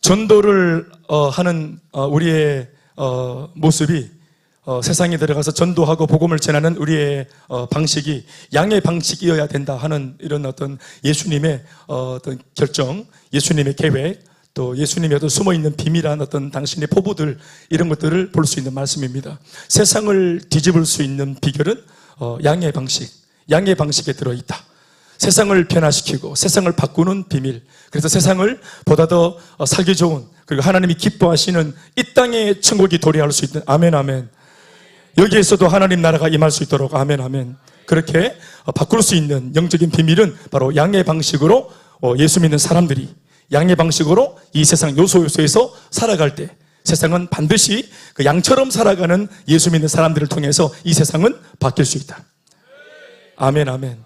전도를 하는 우리의 모습이 세상에 들어가서 전도하고 복음을 전하는 우리의 방식이 양의 방식이어야 된다 하는 이런 어떤 예수님의 어떤 결정, 예수님의 계획, 또 예수님의 어떤 숨어있는 비밀한 어떤 당신의 포부들, 이런 것들을 볼 수 있는 말씀입니다. 세상을 뒤집을 수 있는 비결은 양의 방식, 양의 방식에 들어있다. 세상을 변화시키고 세상을 바꾸는 비밀, 그래서 세상을 보다 더 살기 좋은, 그리고 하나님이 기뻐하시는 이 땅에 천국이 도래할 수 있는, 아멘 아멘. 여기에서도 하나님 나라가 임할 수 있도록, 아멘 아멘. 그렇게 바꿀 수 있는 영적인 비밀은 바로 양의 방식으로 예수 믿는 사람들이 양의 방식으로 이 세상 요소에서 살아갈 때 세상은 반드시 그 양처럼 살아가는 예수 믿는 사람들을 통해서 이 세상은 바뀔 수 있다. 아멘 아멘.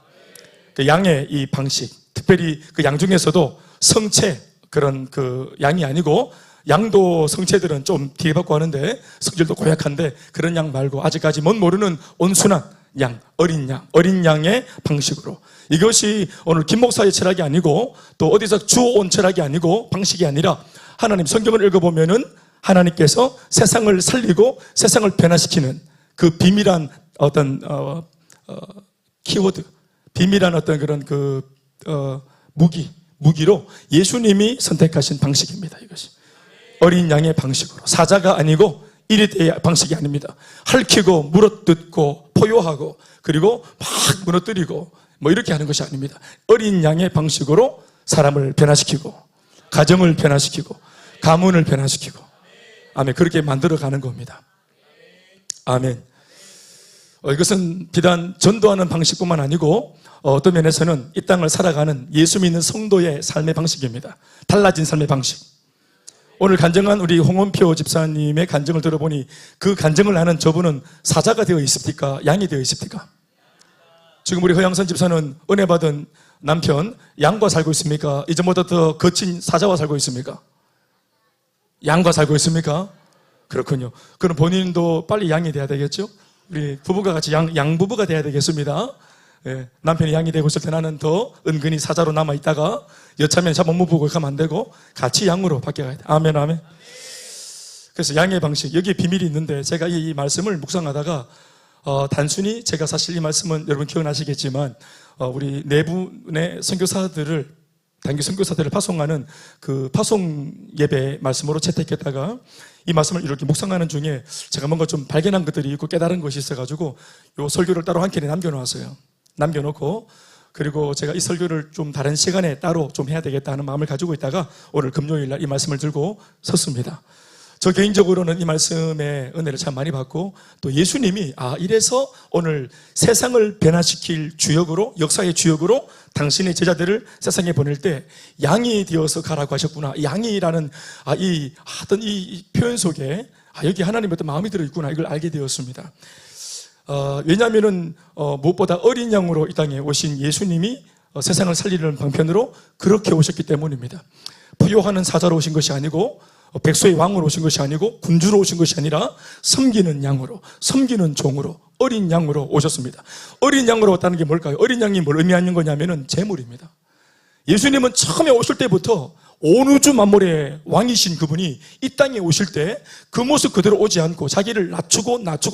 그 양의 이 방식, 특별히 그 양 중에서도 성체, 그런 그 양이 아니고, 양도 성체들은 좀 뒤에받고 하는데 성질도 고약한데, 그런 양 말고 아직까지 뭔 모르는 온순한 양, 어린 양의 방식으로. 이것이 오늘 김 목사의 철학이 아니고 또 어디서 주워온 철학이 아니고 방식이 아니라, 하나님 성경을 읽어보면은 하나님께서 세상을 살리고 세상을 변화시키는 그 비밀한 어떤 키워드, 비밀한 어떤 그런 무기로 예수님이 선택하신 방식입니다. 이것이 어린 양의 방식으로, 사자가 아니고 이리떼의 방식이 아닙니다. 핥히고 물어뜯고 포효하고 그리고 막 무너뜨리고 뭐 이렇게 하는 것이 아닙니다. 어린 양의 방식으로 사람을 변화시키고 가정을 변화시키고 가문을 변화시키고, 아멘, 그렇게 만들어가는 겁니다. 아멘. 이것은 비단 전도하는 방식뿐만 아니고 어떤 면에서는 이 땅을 살아가는 예수 믿는 성도의 삶의 방식입니다. 달라진 삶의 방식. 오늘 간증한 우리 홍원표 집사님의 간증을 들어보니 그 간증을 하는 저분은 사자가 되어 있습니까? 양이 되어 있습니까? 지금 우리 허양선 집사는 은혜 받은 남편 양과 살고 있습니까? 이전보다 더 거친 사자와 살고 있습니까? 양과 살고 있습니까? 그렇군요. 그럼 본인도 빨리 양이 돼야 되겠죠? 우리 부부가 같이 양부부가 돼야 되겠습니다. 예, 남편이 양이 되고 있을 때 나는 더 은근히 사자로 남아있다가 여차면 잡아먹고 가면 안 되고 같이 양으로 바뀌어가야 돼. 아멘 아멘. 그래서 양의 방식, 여기에 비밀이 있는데, 제가 이 말씀을 묵상하다가 단순히 제가 사실 이 말씀은 여러분 기억나시겠지만 우리 네 분의 선교사들을, 단기 선교사들을 파송하는 그 파송 예배 말씀으로 채택했다가 이 말씀을 이렇게 묵상하는 중에 제가 뭔가 좀 발견한 것들이 있고 깨달은 것이 있어가지고 요 설교를 따로 한 켠에 남겨놓았어요. 남겨놓고, 그리고 제가 이 설교를 좀 다른 시간에 따로 좀 해야 되겠다 하는 마음을 가지고 있다가 오늘 금요일 날 이 말씀을 들고 섰습니다. 저 개인적으로는 이 말씀의 은혜를 참 많이 받고, 또 예수님이 이래서 오늘 세상을 변화시킬 주역으로, 역사의 주역으로 당신의 제자들을 세상에 보낼 때 양이 되어서 가라고 하셨구나. 양이라는 어떤 이 표현 속에 여기 하나님의 어떤 마음이 들어있구나, 이걸 알게 되었습니다. 왜냐하면은 무엇보다 어린 양으로 이 땅에 오신 예수님이 세상을 살리는 방편으로 그렇게 오셨기 때문입니다. 포효하는 사자로 오신 것이 아니고, 백소의 왕으로 오신 것이 아니고, 군주로 오신 것이 아니라 섬기는 양으로, 섬기는 종으로, 어린 양으로 오셨습니다. 어린 양으로 왔다는 게 뭘까요? 어린 양이 뭘 의미하는 거냐면은 재물입니다. 예수님은 처음에 오실 때부터 온 우주 만물의 왕이신 그분이 이 땅에 오실 때 그 모습 그대로 오지 않고 자기를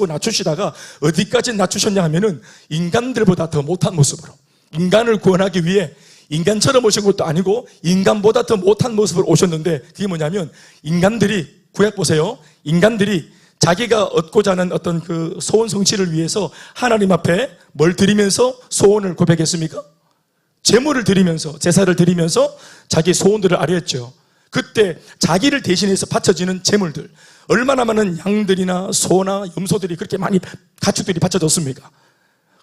낮추시다가 어디까지 낮추셨냐 하면은 인간들보다 더 못한 모습으로, 인간을 구원하기 위해 인간처럼 오신 것도 아니고 인간보다 더 못한 모습으로 오셨는데, 그게 뭐냐면 인간들이, 구약 보세요, 인간들이 자기가 얻고자 하는 어떤 그 소원 성취를 위해서 하나님 앞에 뭘 드리면서 소원을 고백했습니까? 제물을 드리면서, 제사를 드리면서 자기 소원들을 아뢰었죠. 그때 자기를 대신해서 바쳐지는 제물들, 얼마나 많은 양들이나 소나 염소들이, 그렇게 많이 가축들이 바쳐졌습니까?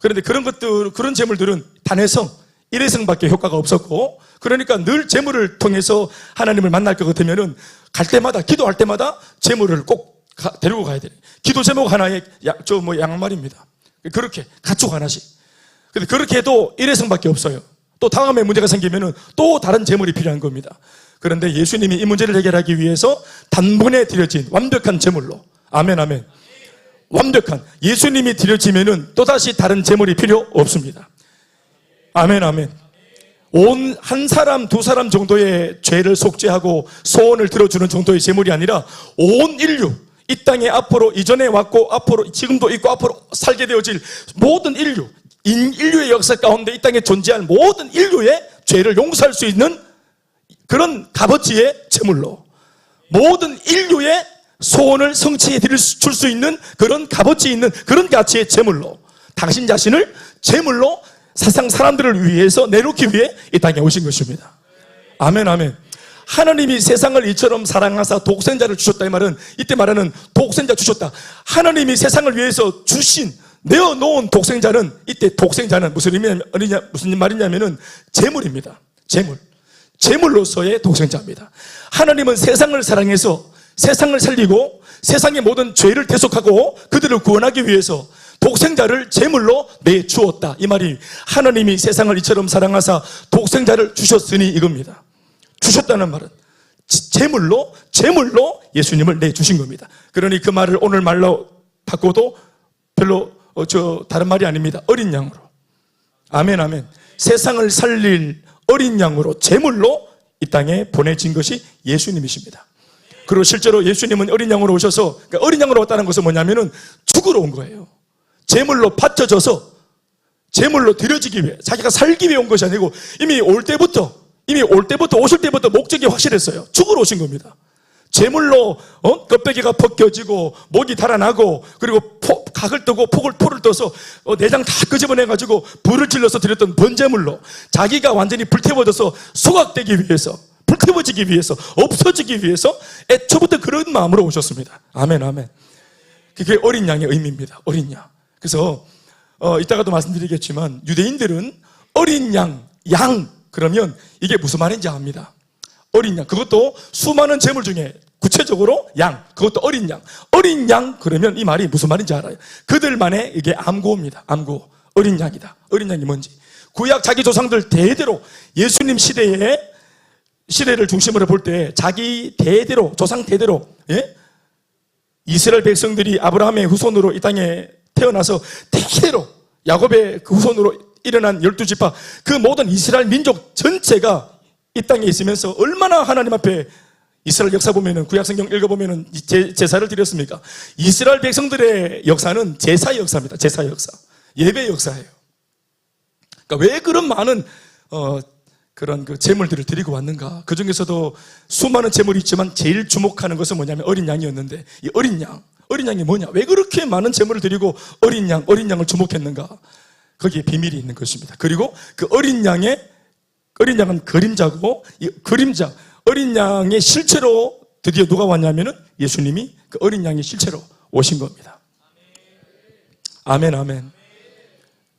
그런데 그런 제물들은 단회성, 일회성밖에 효과가 없었고, 그러니까 늘 제물을 통해서 하나님을 만날 것 같으면은 갈 때마다, 기도할 때마다 제물을 꼭 데리고 가야 돼. 기도 제목 하나에 양말입니다. 그렇게 가축 하나씩. 근데 그렇게 해도 일회성밖에 없어요. 또 다음에 문제가 생기면은 또 다른 제물이 필요한 겁니다. 그런데 예수님이 이 문제를 해결하기 위해서 단번에 드려진 완벽한 제물로, 아멘 아멘, 완벽한, 예수님이 드려지면은 또다시 다른 제물이 필요 없습니다. 아멘 아멘. 온 한 사람 두 사람 정도의 죄를 속죄하고 소원을 들어주는 정도의 제물이 아니라 온 인류, 이 땅에 앞으로 이전에 왔고 앞으로 지금도 있고 앞으로 살게 되어질 모든 인류의 역사 가운데 이 땅에 존재할 모든 인류의 죄를 용서할 수 있는 그런 값어치의 제물로, 모든 인류의 소원을 성취해 줄 수 있는 그런 값어치 있는 그런 가치의 제물로, 당신 자신을 제물로 세상 사람들을 위해서 내놓기 위해 이 땅에 오신 것입니다. 아멘 아멘. 하나님이 세상을 이처럼 사랑하사 독생자를 주셨다, 이 말은 이때 말하는 독생자 주셨다, 하나님이 세상을 위해서 주신 내어놓은 독생자는, 이때 독생자는 무슨 말이냐면은 제물입니다. 제물로서의 독생자입니다. 하나님은 세상을 사랑해서 세상을 살리고 세상의 모든 죄를 대속하고 그들을 구원하기 위해서 독생자를 제물로 내주었다, 이 말이 하나님이 세상을 이처럼 사랑하사 독생자를 주셨으니 이겁니다. 주셨다는 말은 제물로 예수님을 내주신 겁니다. 그러니 그 말을 오늘 말로 바꿔도 별로 다른 말이 아닙니다. 어린 양으로, 아멘 아멘, 세상을 살릴 어린 양으로 제물로 이 땅에 보내진 것이 예수님이십니다. 그리고 실제로 예수님은 어린 양으로 오셔서, 그러니까 어린 양으로 왔다는 것은 뭐냐면은 죽으러 온 거예요. 제물로 바쳐져서 제물로 드려지기 위해, 자기가 살기 위해 온 것이 아니고 이미 오실 때부터 목적이 확실했어요. 죽으러 오신 겁니다. 제물로 껍데기가 벗겨지고 목이 달아나고 그리고 각을 뜨고 포를 떠서 내장 다 끄집어내가지고 불을 질러서 드렸던 번제물로 자기가 완전히 불태워져서 소각되기 위해서, 불태워지기 위해서, 없어지기 위해서 애초부터 그런 마음으로 오셨습니다. 아멘 아멘. 그게 어린 양의 의미입니다. 어린 양. 그래서 이따가도 말씀드리겠지만 유대인들은 어린 양 그러면 이게 무슨 말인지 압니다. 어린 양, 그것도 수많은 제물 중에 구체적으로 양, 그것도 어린 양 그러면 이 말이 무슨 말인지 알아요. 그들만의 이게 암고입니다. 암고. 어린 양이다. 어린 양이 뭔지. 구약 자기 조상들 대대로 예수님 시대를 중심으로 볼 때 자기 대대로, 조상 대대로, 이스라엘 백성들이 아브라함의 후손으로 이 땅에 태어나서 대대로 야곱의 그 후손으로 일어난 12지파, 그 모든 이스라엘 민족 전체가 이 땅에 있으면서 얼마나 하나님 앞에, 이스라엘 역사 보면은, 구약성경 읽어보면은 제사를 드렸습니까? 이스라엘 백성들의 역사는 제사의 역사입니다. 제사의 역사. 예배의 역사예요. 그러니까 왜 그런 많은 그런 그 제물들을 드리고 왔는가? 그 중에서도 수많은 제물이 있지만 제일 주목하는 것은 뭐냐면 어린 양이었는데, 이 어린 양이 뭐냐? 왜 그렇게 많은 제물을 드리고 어린 양을 주목했는가? 거기에 비밀이 있는 것입니다. 그리고 그 어린 양은 그림자고, 이 그림자, 어린 양의 실체로 드디어 누가 왔냐면은 예수님이 그 어린 양의 실체로 오신 겁니다. 아멘 아멘.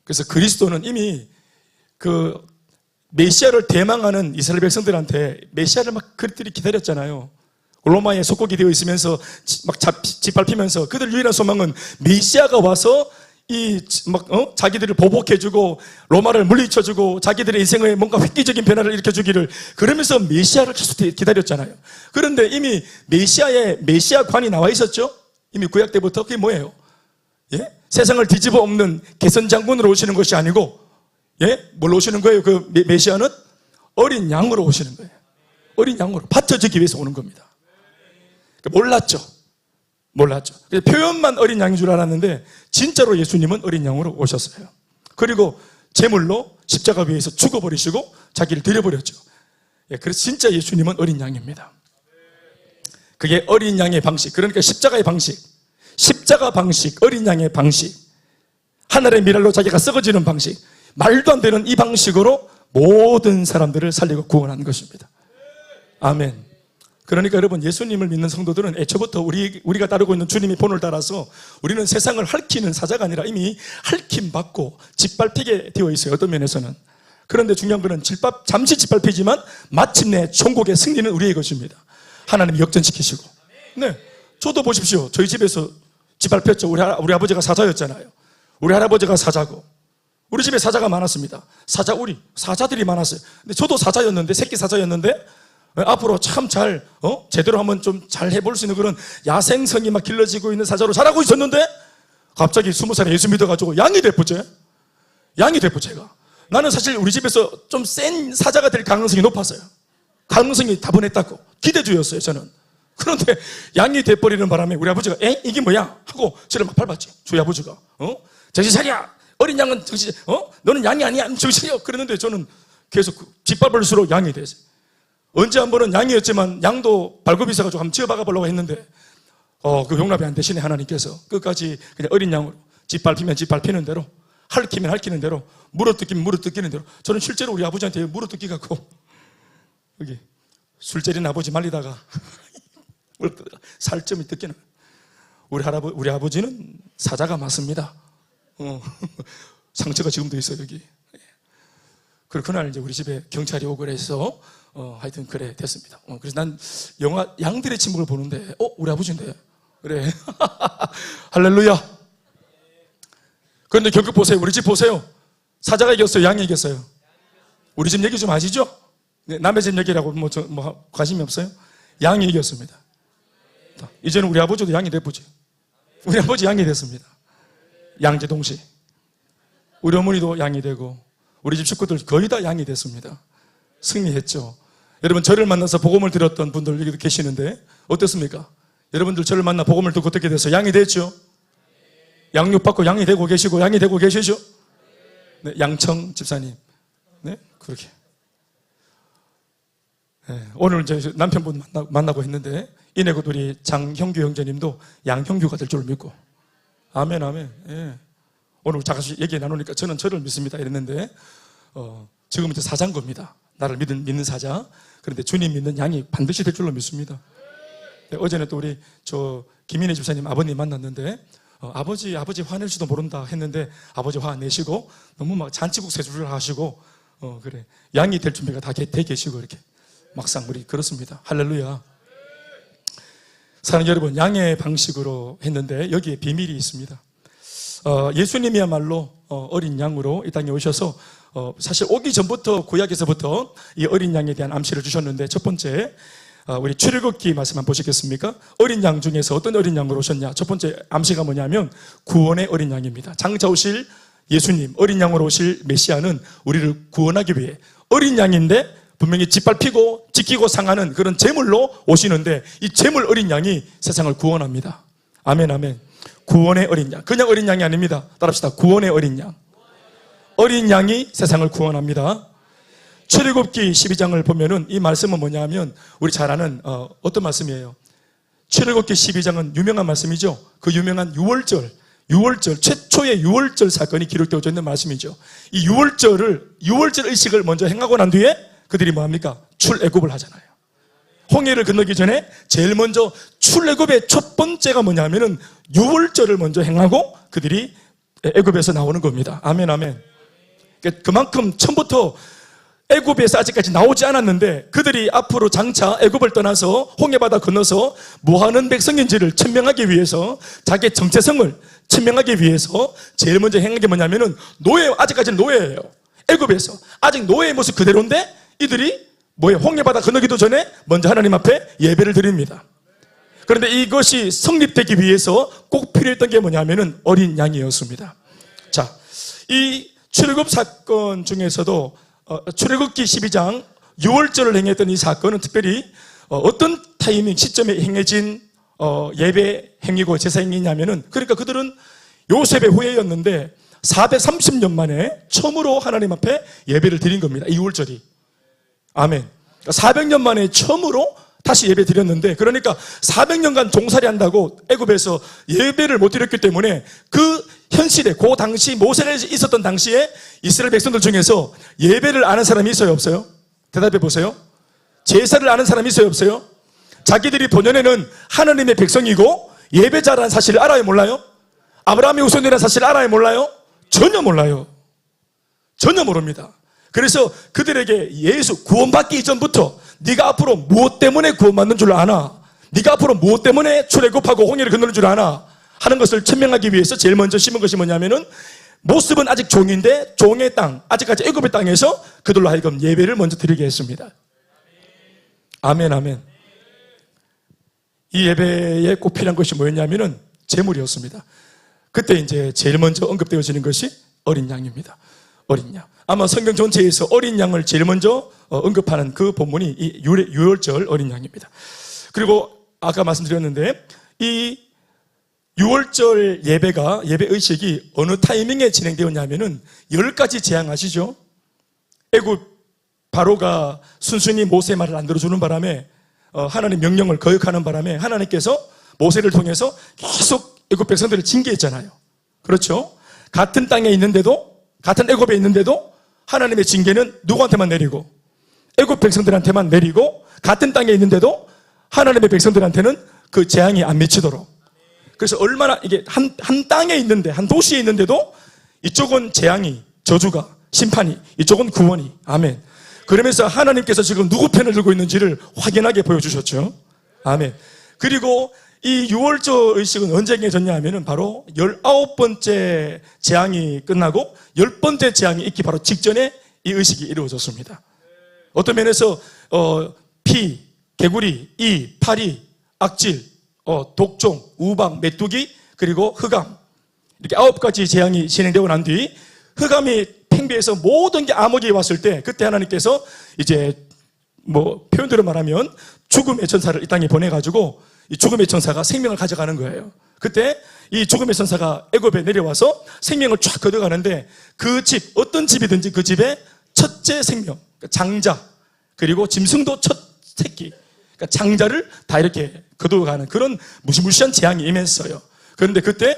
그래서 그리스도는 이미 그 메시아를 대망하는 이스라엘 백성들한테 메시아를 막 그들이 기다렸잖아요. 로마에 속국이 되어 있으면서 막 짓밟히면서 그들 유일한 소망은 메시아가 와서 자기들을 보복해주고 로마를 물리쳐주고 자기들의 인생에 뭔가 획기적인 변화를 일으켜주기를, 그러면서 메시아를 계속 기다렸잖아요. 그런데 이미 메시아관이 나와 있었죠. 이미 구약 때부터. 그게 뭐예요? 세상을 뒤집어 엎는 개선 장군으로 오시는 것이 아니고, 뭘로 오시는 거예요? 그 메시아는 어린 양으로 오시는 거예요. 어린 양으로 바쳐지기 위해서 오는 겁니다. 몰랐죠. 표현만 어린 양인 줄 알았는데 진짜로 예수님은 어린 양으로 오셨어요. 그리고 제물로 십자가 위에서 죽어버리시고 자기를 드려버렸죠. 그래서 진짜 예수님은 어린 양입니다. 그게 어린 양의 방식, 그러니까 십자가 방식, 어린 양의 방식, 하늘의 미랄로 자기가 썩어지는 방식, 말도 안 되는 이 방식으로 모든 사람들을 살리고 구원한 것입니다. 아멘. 그러니까 여러분, 예수님을 믿는 성도들은 애초부터 우리가 따르고 있는 주님의 본을 따라서 우리는 세상을 핥히는 사자가 아니라 이미 핥힘받고 짓밟히게 되어 있어요. 어떤 면에서는. 그런데 중요한 것은 잠시 짓밟히지만 마침내 천국의 승리는 우리의 것입니다. 하나님이 역전시키시고. 네, 저도 보십시오. 저희 집에서 짓밟혔죠. 우리 아버지가 사자였잖아요. 우리 할아버지가 사자고, 우리 집에 사자가 많았습니다. 사자들이 많았어요. 근데 저도 사자였는데, 새끼 사자였는데 앞으로 참 잘, 제대로 한번 좀 잘 해볼 수 있는 그런 야생성이 막 길러지고 있는 사자로 자라고 있었는데, 갑자기 20살에 예수 믿어가지고 양이 됐부제. 양이 됐부제가. 나는 사실 우리 집에서 좀 센 사자가 될 가능성이 높았어요. 가능성이 다분했다고. 기대주였어요, 저는. 그런데 양이 돼버리는 바람에 우리 아버지가, 이게 뭐야? 하고 저를 막 밟았지. 저희 아버지가. 정신 차려! 어린 양은 정신, 너는 양이 아니야. 정신 차려! 그랬는데 저는 계속 짓밟을수록 양이 됐어요. 언제 한 번은 양이었지만 양도 발굽이 있어가지고 한번 지어박아 보려고 했는데, 그 용납이 안 되시네, 하나님께서. 끝까지 그냥 어린 양으로 짓밟히면 짓밟히는 대로, 핥히면 핥히는 대로, 물어뜯기면 물어뜯기는 대로. 저는 실제로 우리 아버지한테 물어뜯기갖고, 여기 술 재린 아버지 말리다가 살점이 뜯기는. 우리 아버지는 사자가 맞습니다. 상처가 지금도 있어요, 여기. 그리고 그날 이제 우리 집에 경찰이 오고 그래서 하여튼 그래 됐습니다. 그래서 난 영화 양들의 침묵을 보는데, 우리 아버지인데. 그래. 할렐루야. 그런데 결국 보세요. 우리 집 보세요. 사자가 이겼어요? 양이 이겼어요? 우리 집 얘기 좀 아시죠? 남의 집 얘기라고 뭐 관심이 없어요? 양이 이겼습니다. 이제는 우리 아버지도 양이 됐지. 우리 아버지 양이 됐습니다. 양재동시. 우리 어머니도 양이 되고 우리 집 식구들 거의 다 양이 됐습니다. 승리했죠. 여러분, 저를 만나서 복음을 들었던 분들 여기도 계시는데 어떻습니까? 여러분들 저를 만나 복음을 듣고 어떻게 돼서 양이 됐죠? 양육받고 양이 되고 계시고 양이 되고 계시죠? 네, 양청 집사님. 네, 그렇게. 네, 오늘 이제 남편분 만나고 했는데 이내곧 우리 장형규 형제님도 양형규가 될 줄 믿고. 아멘, 아멘. 예. 오늘 잠깐 얘기 나누니까 저는 저를 믿습니다 이랬는데, 지금 이제 사자인 나를 믿는 사자. 그런데 주님 믿는 양이 반드시 될 줄로 믿습니다. 네, 어제는 또 우리 김인혜 집사님 아버님 만났는데, 아버지 화낼지도 모른다 했는데 아버지 화 안 내시고 너무 막 잔치국 세주를 하시고, 그래 양이 될 준비가 다 돼 계시고 이렇게 막상 우리 그렇습니다. 할렐루야. 사랑하는 여러분, 양의 방식으로 했는데 여기에 비밀이 있습니다. 예수님이야말로 어린 양으로 이 땅에 오셔서 사실 오기 전부터 구약에서부터 이 어린 양에 대한 암시를 주셨는데, 첫 번째 우리 출애굽기 말씀 한번 보시겠습니까? 어린 양 중에서 어떤 어린 양으로 오셨냐? 첫 번째 암시가 뭐냐면 구원의 어린 양입니다. 장차 오실 예수님, 어린 양으로 오실 메시아는 우리를 구원하기 위해 어린 양인데 분명히 짓밟히고 지키고 상하는 그런 제물로 오시는데, 이 제물 어린 양이 세상을 구원합니다. 아멘, 아멘. 구원의 어린 양. 그냥 어린 양이 아닙니다. 따라합시다. 구원의 어린 양. 어린 양이 세상을 구원합니다. 출애굽기 12장을 보면은 이 말씀은 뭐냐면 우리 잘 아는 어떤 말씀이에요? 출애굽기 12장은 유명한 말씀이죠. 그 유명한 유월절 최초의 유월절 사건이 기록되어져 있는 말씀이죠. 이 유월절 의식을 먼저 행하고 난 뒤에 그들이 뭐합니까? 출애굽을 하잖아요. 홍해를 건너기 전에 제일 먼저 출애굽의 첫 번째가 뭐냐면은 유월절을 먼저 행하고 그들이 애굽에서 나오는 겁니다. 아멘, 아멘. 그만큼 처음부터 애굽에서 아직까지 나오지 않았는데 그들이 앞으로 장차 애굽을 떠나서 홍해바다 건너서 뭐하는 백성인지를 천명하기 위해서, 자기의 정체성을 천명하기 위해서 제일 먼저 행한 게 뭐냐면은 아직까지는 노예예요. 애굽에서 아직 노예의 모습 그대로인데 이들이 홍해바다 건너기도 전에 먼저 하나님 앞에 예배를 드립니다. 그런데 이것이 성립되기 위해서 꼭 필요했던 게 뭐냐면은 어린 양이었습니다. 자, 이 출애굽 사건 중에서도 출애굽기 12장 6월절을 행했던 이 사건은 특별히 어떤 타이밍 시점에 행해진 예배 행위고 제사 행위냐면은, 그러니까 그들은 요셉의 후예였는데 430년 만에 처음으로 하나님 앞에 예배를 드린 겁니다. 이 6월절이. 아멘. 400년 만에 처음으로 다시 예배 드렸는데, 그러니까 400년간 종살이 한다고 애굽에서 예배를 못 드렸기 때문에 그 현실에, 그 당시 모세가 있었던 당시에 이스라엘 백성들 중에서 예배를 아는 사람이 있어요, 없어요? 대답해 보세요. 제사를 아는 사람이 있어요, 없어요? 자기들이 본연에는 하나님의 백성이고 예배자라는 사실을 알아요, 몰라요? 아브라함의 후손이라는 사실을 알아요, 몰라요? 전혀 몰라요. 전혀 모릅니다. 그래서 그들에게 예수 구원받기 이전부터 네가 앞으로 무엇 때문에 구원받는 줄 아나? 네가 앞으로 무엇 때문에 출애굽하고 홍해를 건너는 줄 아나? 하는 것을 천명하기 위해서 제일 먼저 심은 것이 뭐냐면은, 모습은 아직 종인데 종의 땅, 아직까지 애굽의 땅에서 그들로 하여금 예배를 먼저 드리게 했습니다. 아멘, 아멘. 이 예배에 꼭 필요한 것이 뭐였냐면은 제물이었습니다. 그때 이제 제일 먼저 언급되어지는 것이 어린 양입니다. 어린 양. 아마 성경 전체에서 어린 양을 제일 먼저 언급하는 그 본문이 이 유월절 어린 양입니다. 그리고 아까 말씀드렸는데 이 유월절 예배 의식이 어느 타이밍에 진행되었냐면은 10가지 재앙 아시죠? 애굽 바로가 순순히 모세의 말을 안 들어주는 바람에 하나님 명령을 거역하는 바람에 하나님께서 모세를 통해서 계속 애굽 백성들을 징계했잖아요. 그렇죠? 같은 땅에 있는데도, 같은 애굽에 있는데도 하나님의 징계는 누구한테만 내리고 애굽 백성들한테만 내리고 같은 땅에 있는데도 하나님의 백성들한테는 그 재앙이 안 미치도록. 그래서 얼마나 이게 한 땅에 있는데, 한 도시에 있는데도 이쪽은 재앙이, 저주가, 심판이, 이쪽은 구원이. 아멘. 그러면서 하나님께서 지금 누구 편을 들고 있는지를 확연하게 보여주셨죠. 아멘. 그리고 이 유월절 의식은 언제 행해졌냐 하면은 바로 19번째 재앙이 끝나고 10번째 재앙이 있기 바로 직전에 이 의식이 이루어졌습니다. 어떤 면에서 피, 개구리, 이, 파리, 악질, 독종, 우박, 메뚜기, 그리고 흑암, 이렇게 9가지 재앙이 진행되고 난 뒤 흑암이 팽배해서 모든 게 암흑이 왔을 때 그때 하나님께서 이제 뭐 표현대로 말하면 죽음의 천사를 이 땅에 보내가지고 이 죽음의 천사가 생명을 가져가는 거예요. 그때 이 죽음의 천사가 애굽에 내려와서 생명을 쫙 걷어가는데 그 집, 어떤 집이든지 그 집에 첫째 생명, 장자, 그리고 짐승도 첫 새끼, 그러니까 장자를 다 이렇게 거두어가는 그런 무시무시한 재앙이 임했어요. 그런데 그때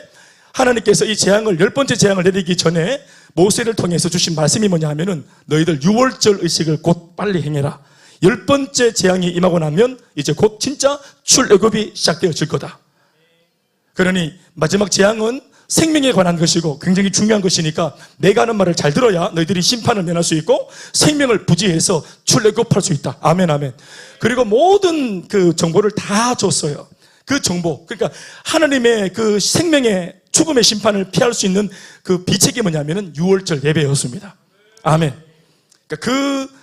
하나님께서 이 재앙을 10번째 재앙을 내리기 전에 모세를 통해서 주신 말씀이 뭐냐 하면은 너희들 유월절 의식을 곧 빨리 행해라. 10번째 재앙이 임하고 나면 이제 곧 진짜 출애굽이 시작되어질 거다. 그러니 마지막 재앙은 생명에 관한 것이고 굉장히 중요한 것이니까 내가 하는 말을 잘 들어야 너희들이 심판을 면할 수 있고 생명을 부지해서 출애굽할 수 있다. 아멘, 아멘. 그리고 모든 그 정보를 다 줬어요. 그 정보, 그러니까 하나님의 그 생명의 죽음의 심판을 피할 수 있는 그 비책이 뭐냐면은 유월절 예배였습니다. 아멘. 그러니까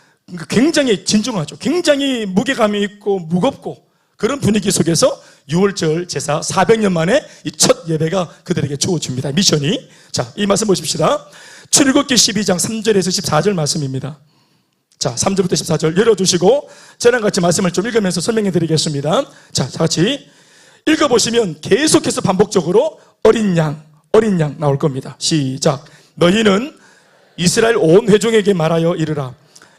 굉장히 진중하죠. 굉장히 무게감이 있고 무겁고 그런 분위기 속에서 유월절 제사 400년 만에 이 첫 예배가 그들에게 주어집니다. 미션이. 자, 이 말씀 보십시다. 출애굽기 12장 3절에서 14절 말씀입니다. 자, 3절부터 14절 열어주시고 저랑 같이 말씀을 좀 읽으면서 설명해 드리겠습니다. 자, 같이 읽어보시면 계속해서 반복적으로 어린 양 나올 겁니다. 시작. 너희는 이스라엘 온 회중에게 말하여 이르라.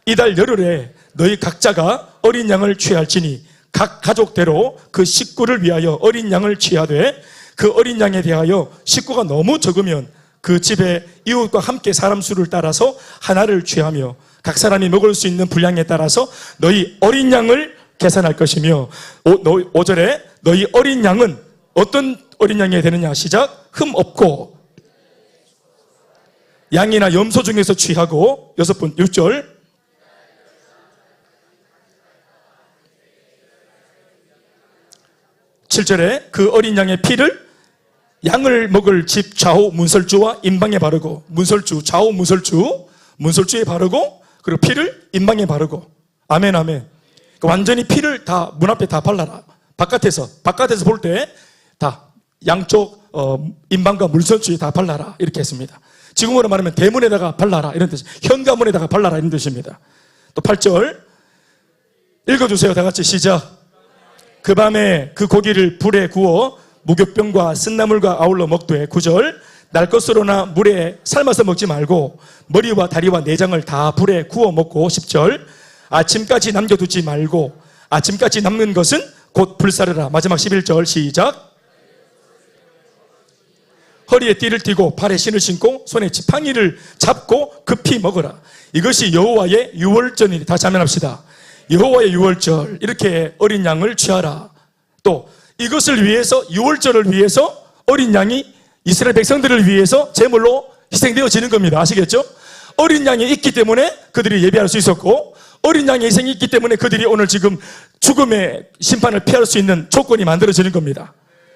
이달 열흘에 너희 각자가 어린 양을 취할지니 각 가족대로 그 식구를 위하여 어린 양을 취하되 그 어린 양에 대하여 식구가 너무 적으면 그 집에 이웃과 함께 사람 수를 따라서 하나를 취하며 각 사람이 먹을 수 있는 분량에 따라서 너희 어린 양을 계산할 것이며 5절에 너희 어린 양은 어떤 어린 양이 되느냐. 시작. 흠 없고 양이나 염소 중에서 취하고 6절 7절에 그 어린 양의 피를 양을 먹을 집 좌우 문설주와 임방에 바르고 문설주, 좌우 문설주에 바르고 그리고 피를 임방에 바르고 아멘 아멘. 완전히 피를 다 문 앞에 다 발라라. 바깥에서 볼 때 다 양쪽 임방과 문설주에 다 발라라 이렇게 했습니다. 지금으로 말하면 대문에다가 발라라 이런 뜻, 현관문에다가 발라라 이런 뜻입니다. 또 8절 읽어주세요. 다 같이 시작. 그 밤에 그 고기를 불에 구워 무교병과 쓴나물과 아울러 먹되 9절 날 것으로나 물에 삶아서 먹지 말고 머리와 다리와 내장을 다 불에 구워 먹고 10절 아침까지 남겨두지 말고 아침까지 남는 것은 곧 불사르라. 마지막 11절 시작. 허리에 띠를 띠고 발에 신을 신고 손에 지팡이를 잡고 급히 먹어라. 이것이 여호와의 유월절이니. 다시 한번 합시다. 여호와의 유월절, 이렇게 어린 양을 취하라. 또 이것을 위해서, 유월절을 위해서 어린 양이 이스라엘 백성들을 위해서 제물로 희생되어지는 겁니다. 아시겠죠? 어린 양이 있기 때문에 그들이 예배할 수 있었고 어린 양의 희생이 있기 때문에 그들이 오늘 지금 죽음의 심판을 피할 수 있는 조건이 만들어지는 겁니다.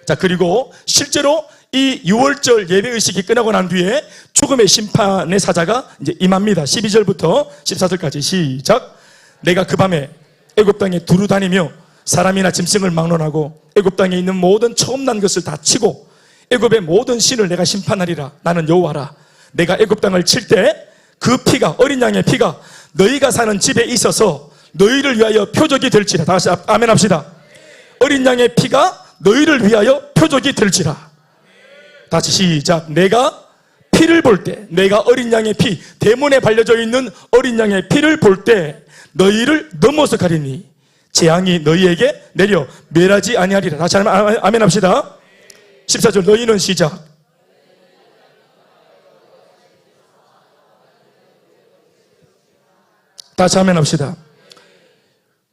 자, 그리고 실제로 이 유월절 예배의식이 끝나고 난 뒤에 죽음의 심판의 사자가 이제 임합니다. 12절부터 14절까지 시작. 내가 그 밤에 애굽 땅에 두루 다니며 사람이나 짐승을 막론하고 애굽 땅에 있는 모든 처음 난 것을 다 치고 애굽의 모든 신을 내가 심판하리라. 나는 여호와라. 내가 애굽 땅을 칠 때 그 피가, 어린 양의 피가 너희가 사는 집에 있어서 너희를 위하여 표적이 될지라. 다시 아멘 합시다. 어린 양의 피가 너희를 위하여 표적이 될지라. 다시 시작. 내가 피를 볼 때, 내가 어린 양의 피, 대문에 발려져 있는 어린 양의 피를 볼 때 너희를 넘어서 가리니 재앙이 너희에게 내려 멸하지 아니하리라. 다시 아멘 합시다. 14절. 너희는 시작. 다시 아멘 합시다.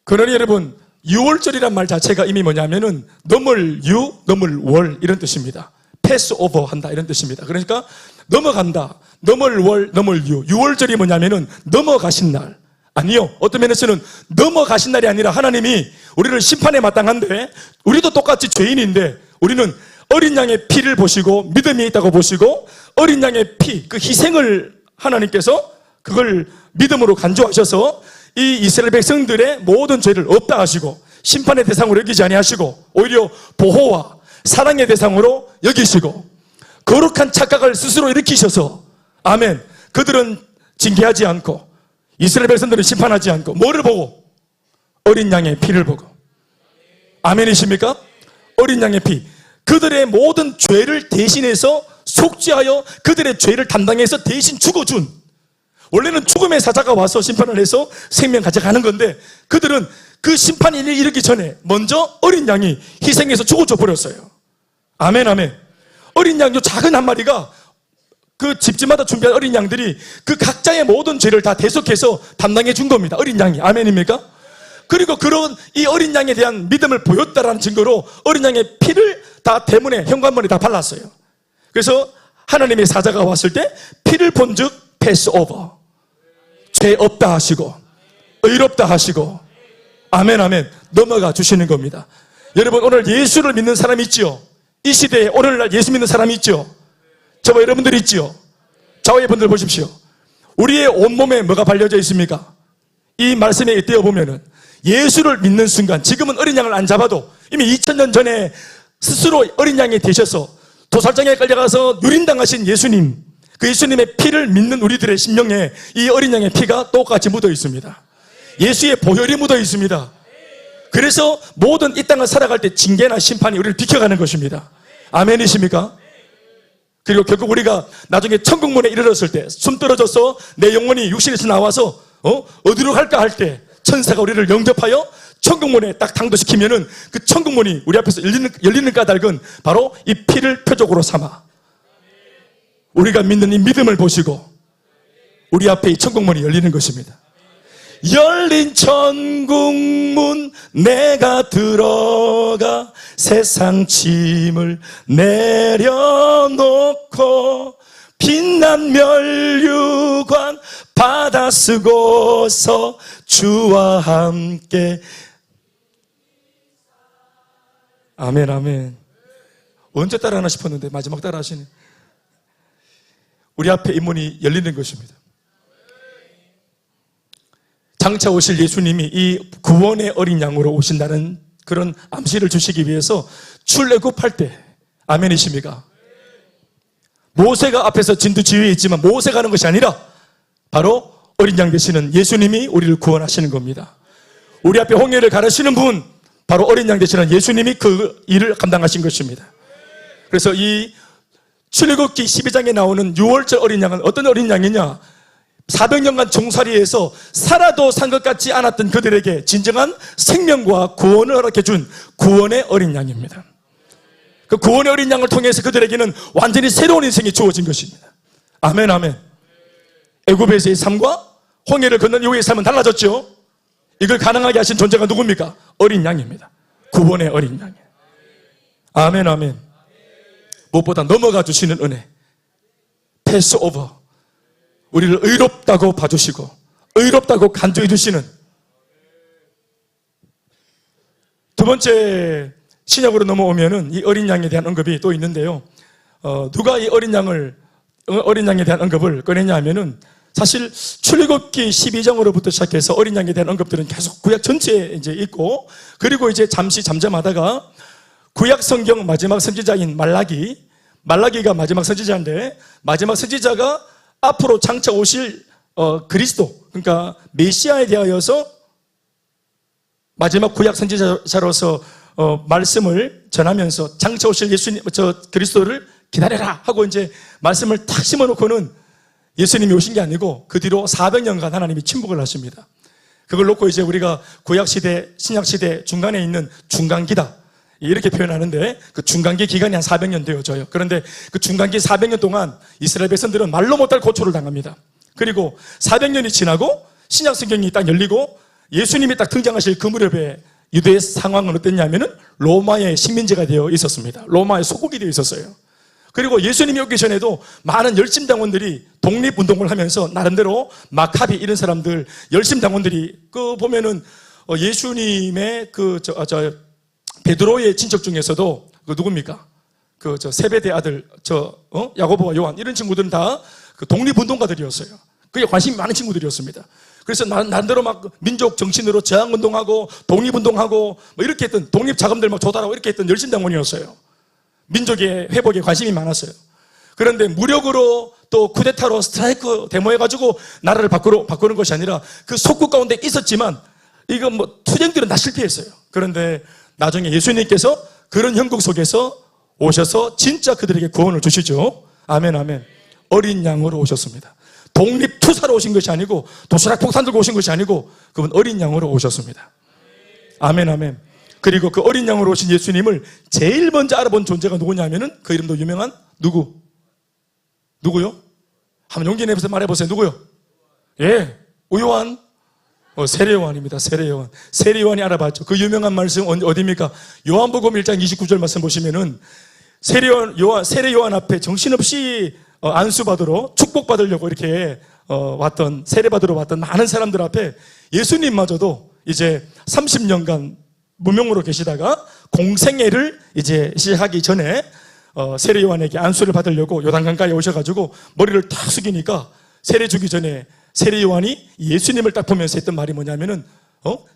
그러니 여러분, 유월절이란 말 자체가 이미 뭐냐면은 넘을 유, 넘을 월 이런 뜻입니다. 패스 오버 한다 이런 뜻입니다. 그러니까 넘어간다. 넘을 월, 넘을 유. 유월절이 뭐냐면은 넘어가신 날. 아니요. 어떤 면에서는 넘어가신 날이 아니라 하나님이 우리를 심판에 마땅한데 우리도 똑같이 죄인인데 우리는 어린 양의 피를 보시고 믿음이 있다고 보시고 어린 양의 피, 그 희생을 하나님께서 그걸 믿음으로 간주하셔서 이 이스라엘 백성들의 모든 죄를 없다 하시고 심판의 대상으로 여기지 아니하시고 오히려 보호와 사랑의 대상으로 여기시고 거룩한 착각을 스스로 일으키셔서 아멘. 그들은 징계하지 않고 이스라엘 백성들은 심판하지 않고 뭐를 보고? 어린 양의 피를 보고. 아멘이십니까? 어린 양의 피. 그들의 모든 죄를 대신해서 속죄하여 그들의 죄를 담당해서 대신 죽어준. 원래는 죽음의 사자가 와서 심판을 해서 생명 가져가는 건데 그들은 그 심판이 이르기 전에 먼저 어린 양이 희생해서 죽어줘 버렸어요. 아멘 아멘. 어린 양, 요 작은 한 마리가 그 집집마다 준비한 어린 양들이 그 각자의 모든 죄를 다 대속해서 담당해 준 겁니다. 어린 양이. 아멘입니까? 그리고 그런 이 어린 양에 대한 믿음을 보였다라는 증거로 어린 양의 피를 다 대문에 현관문에 다 발랐어요. 그래서 하나님의 사자가 왔을 때 피를 본즉 패스 오버. 죄 없다 하시고 의롭다 하시고 아멘 아멘 넘어가 주시는 겁니다. 여러분 오늘 예수를 믿는 사람이 있지요? 이 시대에 오늘날 예수 믿는 사람이 있죠? 저와 여러분들이 있지요? 좌우의 분들 보십시오. 우리의 온몸에 뭐가 발려져 있습니까? 이 말씀에 띄어보면은 예수를 믿는 순간 지금은 어린 양을 안 잡아도 이미 2000년 전에 스스로 어린 양이 되셔서 도살장에 끌려가서 유린당하신 예수님, 그 예수님의 피를 믿는 우리들의 심령에 이 어린 양의 피가 똑같이 묻어 있습니다. 예수의 보혈이 묻어 있습니다. 그래서 모든 이 땅을 살아갈 때 징계나 심판이 우리를 비켜가는 것입니다. 아멘이십니까? 그리고 결국 우리가 나중에 천국문에 이르렀을 때 숨 떨어져서 내 영혼이 육신에서 나와서 어디로 갈까 할 때 천사가 우리를 영접하여 천국문에 딱 당도시키면은 그 천국문이 우리 앞에서 열리는 까닭은 바로 이 피를 표적으로 삼아 우리가 믿는 이 믿음을 보시고 우리 앞에 이 천국문이 열리는 것입니다. 열린 천국문 내가 들어가 세상 짐을 내려놓고 빛난 면류관 받아 쓰고서 주와 함께 아멘 아멘. 언제 따라하나 싶었는데 마지막 따라하시네. 우리 앞에 이 문이 열리는 것입니다. 장차 오실 예수님이 이 구원의 어린 양으로 오신다는 그런 암시를 주시기 위해서 출애굽할 때 아멘이십니까? 모세가 앞에서 진두지휘에 있지만 모세가 하는 것이 아니라 바로 어린 양 되시는 예수님이 우리를 구원하시는 겁니다. 우리 앞에 홍해를 가르시는 분 바로 어린 양 되시는 예수님이 그 일을 감당하신 것입니다. 그래서 이 출애굽기 12장에 나오는 6월절 어린 양은 어떤 어린 양이냐? 400년간 종살이에서 살아도 산 것 같지 않았던 그들에게 진정한 생명과 구원을 허락해 준 구원의 어린 양입니다. 그 구원의 어린 양을 통해서 그들에게는 완전히 새로운 인생이 주어진 것입니다. 아멘 아멘. 애굽에서의 삶과 홍해를 건넌 이후의 삶은 달라졌죠. 이걸 가능하게 하신 존재가 누굽니까? 어린 양입니다. 구원의 어린 양. 아멘 아멘. 무엇보다 넘어가 주시는 은혜, 패스 오버, 우리를 의롭다고 봐주시고 의롭다고 간주해 주시는. 두 번째 신약으로 넘어오면은 이 어린 양에 대한 언급이 또 있는데요. 누가 이 어린 양에 대한 언급을 꺼내냐 하면은 사실 출애굽기 12장으로부터 시작해서 어린 양에 대한 언급들은 계속 구약 전체에 이제 있고, 그리고 이제 잠시 잠잠하다가 구약 성경 마지막 선지자인 말라기가 마지막 선지자인데, 마지막 선지자가 앞으로 장차 오실 그리스도, 그러니까 메시아에 대하여서 마지막 구약 선지자로서 말씀을 전하면서 장차 오실 예수님, 그리스도를 기다려라 하고 이제 말씀을 탁 심어놓고는 예수님이 오신 게 아니고 그 뒤로 400년간 하나님이 침묵을 하십니다. 그걸 놓고 이제 우리가 구약시대, 신약시대 중간에 있는 중간기다 이렇게 표현하는데, 그 중간기 기간이 한 400년 되어져요. 그런데 그 중간기 400년 동안 이스라엘 백성들은 말로 못할 고초를 당합니다. 그리고 400년이 지나고 신약 성경이 딱 열리고 예수님이 딱 등장하실 그 무렵에 유대의 상황은 어땠냐면은 로마의 식민지가 되어 있었습니다. 로마의 소국이 되어 있었어요. 그리고 예수님이 오기 전에도 많은 열심당원들이 독립운동을 하면서 나름대로 마카비 이런 사람들, 열심당원들이 그 보면은 예수님의 베드로의 친척 중에서도 그 누굽니까? 세베대 아들 야고보와 요한 이런 친구들은 다 그 독립운동가들이었어요. 그게 관심이 많은 친구들이었습니다. 그래서 나름대로 막 민족 정신으로 저항운동하고 독립운동하고 뭐 이렇게 했던, 독립자금들 막 조달하고 이렇게 했던 열심당원이었어요. 민족의 회복에 관심이 많았어요. 그런데 무력으로 또 쿠데타로 스트라이크 데모해가지고 나라를 바꾸는 것이 아니라 그 속국 가운데 있었지만 이거 뭐 투쟁들은 다 실패했어요. 그런데 나중에 예수님께서 그런 형국 속에서 오셔서 진짜 그들에게 구원을 주시죠. 아멘, 아멘. 어린 양으로 오셨습니다. 독립투사로 오신 것이 아니고, 도시락 폭탄 들고 오신 것이 아니고, 그분 어린 양으로 오셨습니다. 아멘, 아멘. 그리고 그 어린 양으로 오신 예수님을 제일 먼저 알아본 존재가 누구냐면은 그 이름도 유명한 누구요? 한번 용기 내서 말해보세요. 누구요? 예, 우요한 세례요한입니다. 세례요한이 알아봤죠. 그 유명한 말씀 어디입니까? 요한복음 1장 29절 말씀 보시면은 세례요한 앞에 정신없이 안수받으러, 축복받으려고 이렇게 세례받으러 왔던 많은 사람들 앞에 예수님마저도 이제 30년간 무명으로 계시다가 공생애를 이제 시작하기 전에 세례 요한에게 안수를 받으려고 요단강가에 오셔가지고 머리를 탁 숙이니까 세례 주기 전에 세례 요한이 예수님을 딱 보면서 했던 말이 뭐냐면은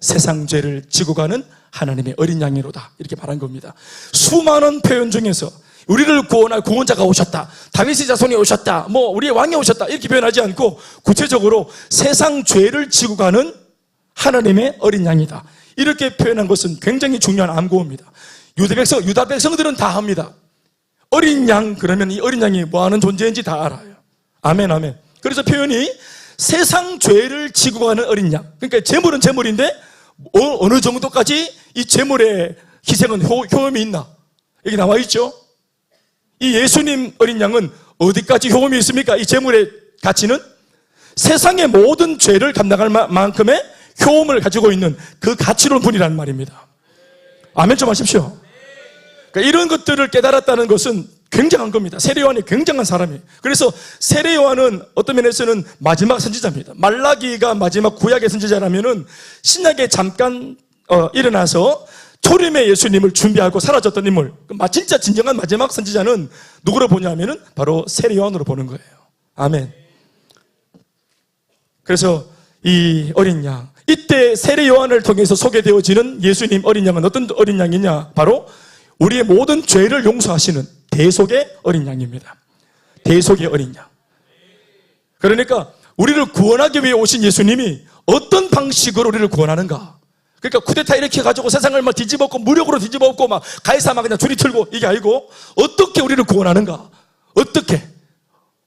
세상 죄를 지고 가는 하나님의 어린 양이로다 이렇게 말한 겁니다. 수많은 표현 중에서 우리를 구원할 구원자가 오셨다, 다윗의 자손이 오셨다, 뭐 우리의 왕이 오셨다 이렇게 표현하지 않고 구체적으로 세상 죄를 지고 가는 하나님의 어린 양이다 이렇게 표현한 것은 굉장히 중요한 암구호입니다. 유다 백성들은 다 합니다. 어린 양 그러면 이 어린 양이 뭐하는 존재인지 다 알아요. 아멘, 아멘. 그래서 표현이 세상 죄를 지고 가는 어린 양. 그러니까 제물은 제물인데 어느 정도까지 이 제물의 희생은 효험이 있나? 여기 나와 있죠. 이 예수님 어린 양은 어디까지 효험이 있습니까? 이 제물의 가치는 세상의 모든 죄를 감당할 만큼의 효험을 가지고 있는 그 가치로운 분이라는 말입니다. 아멘 좀 하십시오. 그러니까 이런 것들을 깨달았다는 것은 굉장한 겁니다. 세례 요한이 굉장한 사람이에요. 그래서 세례 요한은 어떤 면에서는 마지막 선지자입니다. 말라기가 마지막 구약의 선지자라면은 신약에 잠깐 일어나서 초림의 예수님을 준비하고 사라졌던 인물, 진짜 진정한 마지막 선지자는 누구로 보냐면은 바로 세례 요한으로 보는 거예요. 아멘. 그래서 이 어린 양, 이때 세례 요한을 통해서 소개되어지는 예수님 어린 양은 어떤 어린 양이냐? 바로 우리의 모든 죄를 용서하시는 대속의 어린 양입니다. 대속의 어린 양. 그러니까 우리를 구원하기 위해 오신 예수님이 어떤 방식으로 우리를 구원하는가? 그러니까 쿠데타 이렇게 해가지고 세상을 막 뒤집었고 무력으로 뒤집었고 막 가해사만 그냥 줄이 틀고 이게 아니고 어떻게 우리를 구원하는가?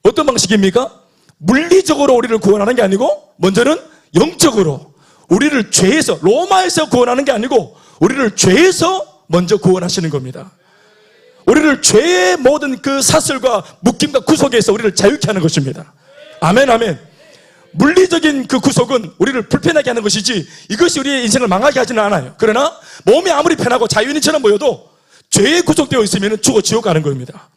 어떤 방식입니까? 물리적으로 우리를 구원하는 게 아니고 먼저는 영적으로 우리를 죄에서, 로마에서 구원하는 게 아니고 우리를 죄에서 먼저 구원하시는 겁니다. 우리를 죄의 모든 그 사슬과 묶임과 구속에서 우리를 자유케 하는 것입니다. 아멘, 아멘. 물리적인 그 구속은 우리를 불편하게 하는 것이지 이것이 우리의 인생을 망하게 하지는 않아요. 그러나 몸이 아무리 편하고 자유인처럼 보여도 죄에 구속되어 있으면 죽어 지옥 가는 겁니다.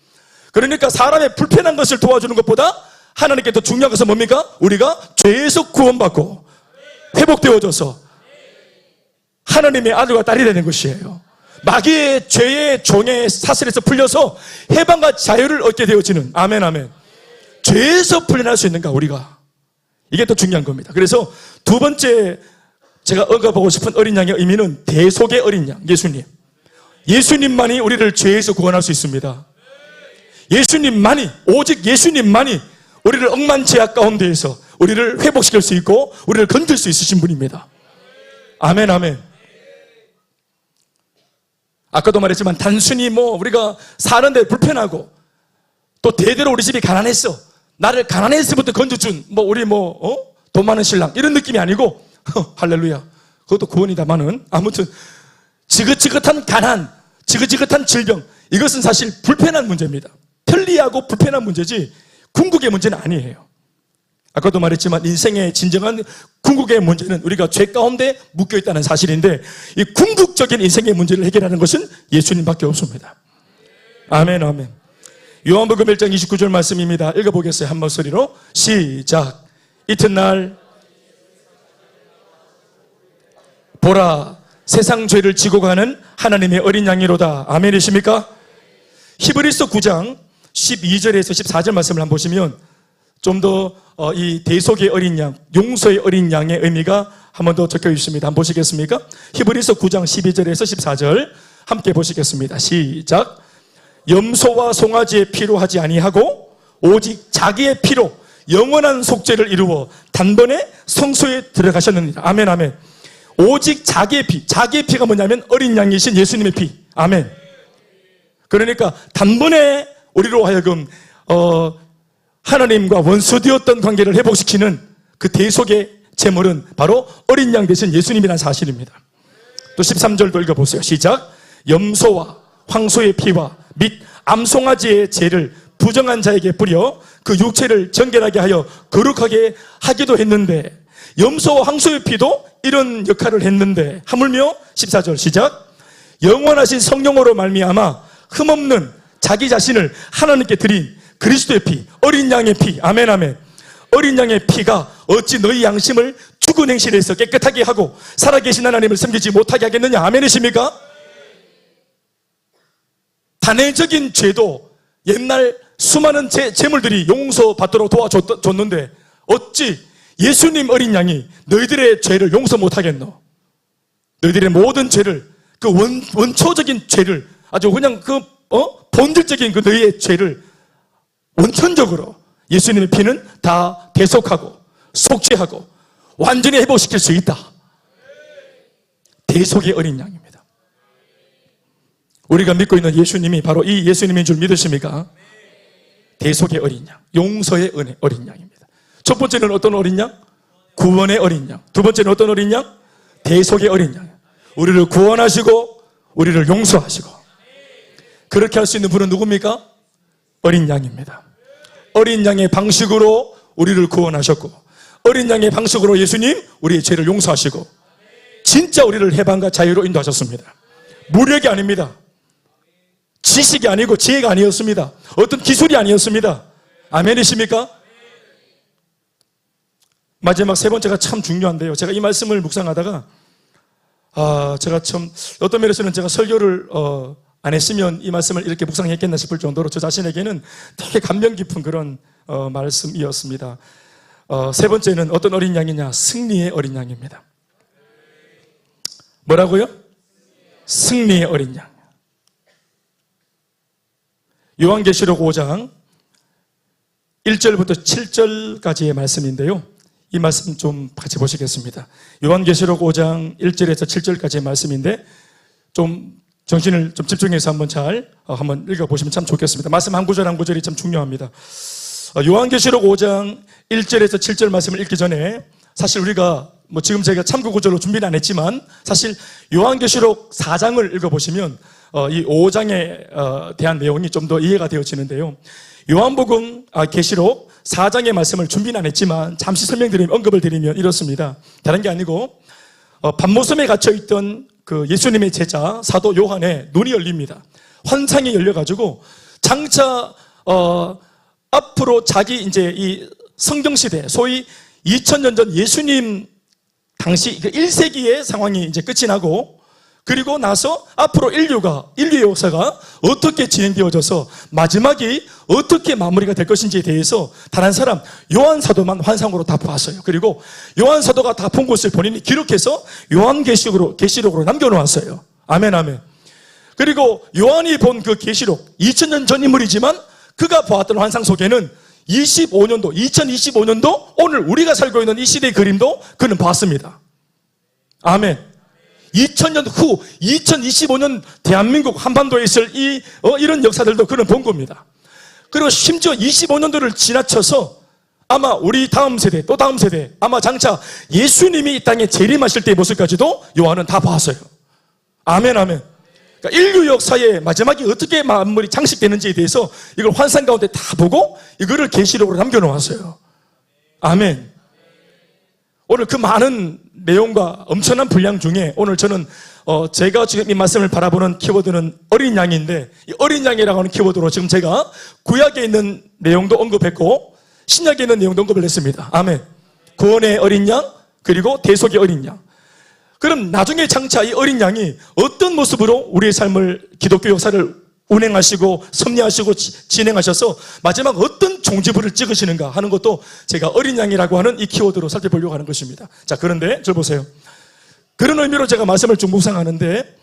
그러니까 사람의 불편한 것을 도와주는 것보다 하나님께 더 중요한 것은 뭡니까? 우리가 죄에서 구원받고 회복되어져서 하나님의 아들과 딸이 되는 것이에요. 마귀의 죄의 종의 사슬에서 풀려서 해방과 자유를 얻게 되어지는, 아멘, 아멘. 죄에서 풀려날 수 있는가 우리가? 이게 더 중요한 겁니다. 그래서 두 번째 제가 언급하고 싶은 어린 양의 의미는 대속의 어린 양, 예수님. 예수님만이 우리를 죄에서 구원할 수 있습니다. 예수님만이, 오직 예수님만이 우리를 억만 죄악 가운데에서 우리를 회복시킬 수 있고 우리를 건질 수 있으신 분입니다. 아멘, 아멘. 아까도 말했지만 단순히 우리가 사는데 불편하고 또 대대로 우리 집이 가난했어, 나를 가난해서부터 건져준 우리 돈 많은 신랑 이런 느낌이 아니고 할렐루야, 그것도 구원이다마는 아무튼 지긋지긋한 가난, 지긋지긋한 질병, 이것은 사실 불편한 문제입니다. 편리하고 불편한 문제지 궁극의 문제는 아니에요. 아까도 말했지만 인생의 진정한 궁극의 문제는 우리가 죄 가운데 묶여있다는 사실인데, 이 궁극적인 인생의 문제를 해결하는 것은 예수님밖에 없습니다. 아멘, 아멘. 요한복음 1장 29절 말씀입니다. 읽어보겠어요, 한 목소리로. 시작. 이튿날 보라, 세상 죄를 지고 가는 하나님의 어린 양이로다. 아멘이십니까? 히브리서 9장 12절에서 14절 말씀을 한번 보시면 좀 더 이 대속의 어린 양, 용서의 어린 양의 의미가 한 번 더 적혀 있습니다. 한번 보시겠습니까? 히브리서 9장 12절에서 14절 함께 보시겠습니다. 시작. 염소와 송아지의 피로 하지 아니하고 오직 자기의 피로 영원한 속죄를 이루어 단번에 성소에 들어가셨느니라. 아멘, 아멘. 오직 자기의 피, 자기의 피가 뭐냐면 어린 양이신 예수님의 피. 아멘. 그러니까 단번에 우리로 하여금 하나님과 원수되었던 관계를 회복시키는 그 대속의 제물은 바로 어린 양 대신 예수님이라는 사실입니다. 또 13절도 읽어보세요. 시작. 염소와 황소의 피와 및 암송아지의 죄를 부정한 자에게 뿌려 그 육체를 정결하게 하여 거룩하게 하기도 했는데, 염소와 황소의 피도 이런 역할을 했는데 하물며 14절 시작. 영원하신 성령으로 말미암아 흠없는 자기 자신을 하나님께 드린 그리스도의 피, 어린 양의 피. 아멘, 아멘. 어린 양의 피가 어찌 너희 양심을 죽은 행실에서 깨끗하게 하고 살아계신 하나님을 섬기지 못하게 하겠느냐. 아멘이십니까? 단회적인 죄도 옛날 수많은 재물들이 용서받도록 도와줬는데 어찌 예수님 어린 양이 너희들의 죄를 용서 못하겠노? 너희들의 모든 죄를, 그 원초적인 죄를, 아주 그냥 본질적인 그 너희의 죄를 원천적으로 예수님의 피는 다 대속하고 속죄하고 완전히 회복시킬 수 있다. 대속의 어린 양입니다. 우리가 믿고 있는 예수님이 바로 이 예수님인 줄 믿으십니까? 대속의 어린 양, 용서의 어린 양입니다. 첫 번째는 어떤 어린 양? 구원의 어린 양. 두 번째는 어떤 어린 양? 대속의 어린 양. 우리를 구원하시고 우리를 용서하시고, 그렇게 할 수 있는 분은 누굽니까? 어린 양입니다. 어린 양의 방식으로 우리를 구원하셨고, 어린 양의 방식으로 예수님 우리의 죄를 용서하시고 진짜 우리를 해방과 자유로 인도하셨습니다. 무력이 아닙니다. 지식이 아니고 지혜가 아니었습니다. 어떤 기술이 아니었습니다. 아멘이십니까? 마지막 세 번째가 참 중요한데요. 제가 이 말씀을 묵상하다가 제가 참 어떤 면에서는 제가 설교를 안 했으면 이 말씀을 이렇게 묵상했겠나 싶을 정도로 저 자신에게는 되게 감명 깊은 그런 말씀이었습니다. 세 번째는 어떤 어린 양이냐? 승리의 어린 양입니다. 뭐라고요? 승리의 어린 양. 요한계시록 5장 1절부터 7절까지의 말씀인데요. 이 말씀 좀 같이 보시겠습니다. 요한계시록 5장 1절에서 7절까지의 말씀인데 좀 정신을 좀 집중해서 한번 읽어보시면 참 좋겠습니다. 말씀 한 구절 한 구절이 참 중요합니다. 요한계시록 5장 1절에서 7절 말씀을 읽기 전에 사실 우리가 지금 제가 참고 구절로 준비는 안 했지만 사실 요한계시록 4장을 읽어보시면 이 5장에 대한 내용이 좀 더 이해가 되어지는데요. 요한복음 계시록 4장의 말씀을 준비는 안 했지만 잠시 설명드리면, 언급을 드리면 이렇습니다. 다른 게 아니고 밤모섬에 갇혀있던 그 예수님의 제자 사도 요한의 눈이 열립니다. 환상이 열려가지고 장차 앞으로 자기 이제 이 성경시대, 소위 2000년 전 예수님 당시 1세기의 상황이 이제 끝이 나고, 그리고 나서 앞으로 인류의 역사가 어떻게 진행되어져서 마지막이 어떻게 마무리가 될 것인지에 대해서 단 한 사람 요한 사도만 환상으로 다 보았어요. 그리고 요한 사도가 다 본 것을 본인이 기록해서 요한계시록으로 남겨놓았어요. 아멘, 아멘. 그리고 요한이 본 그 계시록 2000년 전 인물이지만 그가 보았던 환상 속에는 2025년도 오늘 우리가 살고 있는 이 시대의 그림도 그는 봤습니다. 아멘. 2000년 후 2025년 대한민국 한반도에 있을 이런 역사들도 그는 본 겁니다. 그리고 심지어 25년도를 지나쳐서 아마 우리 다음 세대 또 다음 세대 아마 장차 예수님이 이 땅에 재림하실 때의 모습까지도 요한은 다 봤어요. 아멘, 아멘. 그러니까 인류 역사의 마지막이 어떻게 마무리 장식되는지에 대해서 이걸 환상 가운데 다 보고 이거를 계시록으로 남겨놓았어요. 아멘. 오늘 그 많은 내용과 엄청난 분량 중에 오늘 저는 제가 지금 이 말씀을 바라보는 키워드는 어린 양인데 이 어린 양이라고 하는 키워드로 지금 제가 구약에 있는 내용도 언급했고 신약에 있는 내용도 언급을 했습니다. 아멘. 구원의 어린 양 그리고 대속의 어린 양. 그럼 나중에 장차 이 어린 양이 어떤 모습으로 우리의 삶을 기독교 역사를 운행하시고 섭리하시고 진행하셔서 마지막 어떤 종지부를 찍으시는가 하는 것도 제가 어린 양이라고 하는 이 키워드로 살펴보려고 하는 것입니다. 자, 그런데 저 보세요. 그런 의미로 제가 말씀을 좀 묵상하는데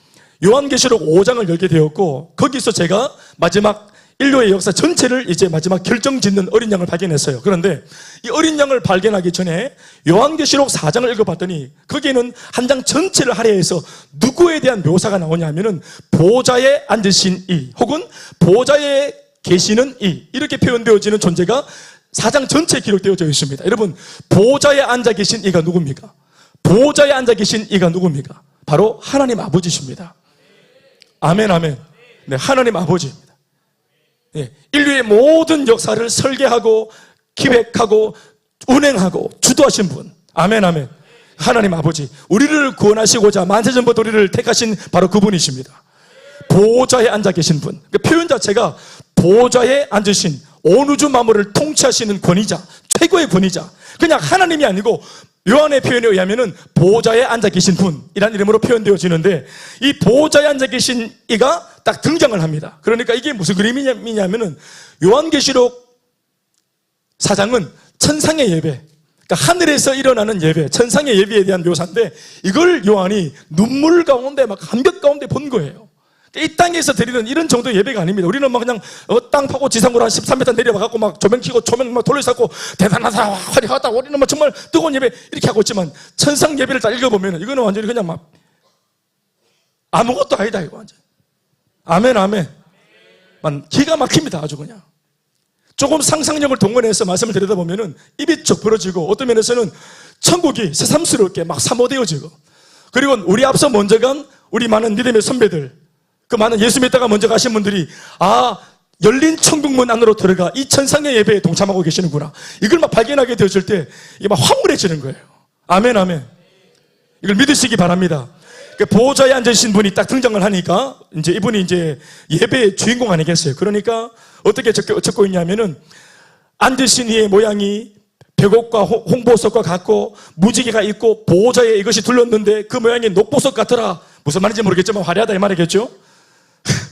요한계시록 5장을 열게 되었고 거기서 제가 마지막 인류의 역사 전체를 이제 마지막 결정짓는 어린 양을 발견했어요. 그런데 이 어린 양을 발견하기 전에 요한계시록 4장을 읽어봤더니 거기에는 한 장 전체를 할애해서 누구에 대한 묘사가 나오냐 하면은 보좌에 앉으신 이 혹은 보좌에 계시는 이 이렇게 표현되어지는 존재가 4장 전체에 기록되어져 있습니다. 여러분 보좌에 앉아 계신 이가 누굽니까? 보좌에 앉아 계신 이가 누굽니까? 바로 하나님 아버지십니다. 아멘, 아멘. 네, 하나님 아버지입니다. 예, 인류의 모든 역사를 설계하고 기획하고 운행하고 주도하신 분. 아멘, 아멘. 하나님 아버지, 우리를 구원하시고자 만세전부터 우리를 택하신 바로 그분이십니다. 보좌에 앉아 계신 분. 그 표현 자체가 보좌에 앉으신 온 우주 만물을 통치하시는 권위자, 최고의 권위자. 그냥 하나님이 아니고 요한의 표현에 의하면은 보좌에 앉아 계신 분이라는 이름으로 표현되어지는데 이 보좌에 앉아 계신 이가 딱 등장을 합니다. 그러니까 이게 무슨 그림이냐면은 요한계시록 4장은 천상의 예배, 그러니까 하늘에서 일어나는 예배, 천상의 예배에 대한 묘사인데 이걸 요한이 눈물 가운데 막 감격 가운데 본 거예요. 이 땅에서 드리는 이런 정도의 예배가 아닙니다. 우리는 막 그냥 땅 파고 지상으로 한 13m 내려와갖고 막 조명 켜고 조명 막 돌려서 대단하다 화려하다 우리는 막 정말 뜨거운 예배 이렇게 하고 있지만 천상 예배를 딱 읽어보면 이거는 완전히 그냥 막 아무것도 아니다 이거 완전. 아멘, 아멘. 기가 막힙니다 아주 그냥. 조금 상상력을 동원해서 말씀을 드리다 보면은 입이 쭉 벌어지고 어떤 면에서는 천국이 새삼스럽게 막 사모되어지고 그리고 우리 앞서 먼저 간 우리 많은 믿음의 선배들 그 많은 예수 믿다가 먼저 가신 분들이 열린 천국문 안으로 들어가 이 천상의 예배에 동참하고 계시는구나. 이걸 막 발견하게 되었을 때 이게 막 황홀해지는 거예요. 아멘, 아멘. 이걸 믿으시기 바랍니다. 보호자에 앉으신 분이 딱 등장을 하니까 이제 이분이 이제 예배의 주인공 아니겠어요. 그러니까 어떻게 적고 있냐면은 앉으신 이의 모양이 백옥과 홍보석과 같고 무지개가 있고 보호자에 이것이 둘렀는데 그 모양이 녹보석 같더라. 무슨 말인지 모르겠지만 화려하다 이 말이겠죠.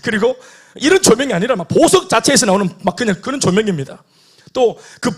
그리고 이런 조명이 아니라 막 보석 자체에서 나오는 막 그냥 그런 조명입니다. 또 그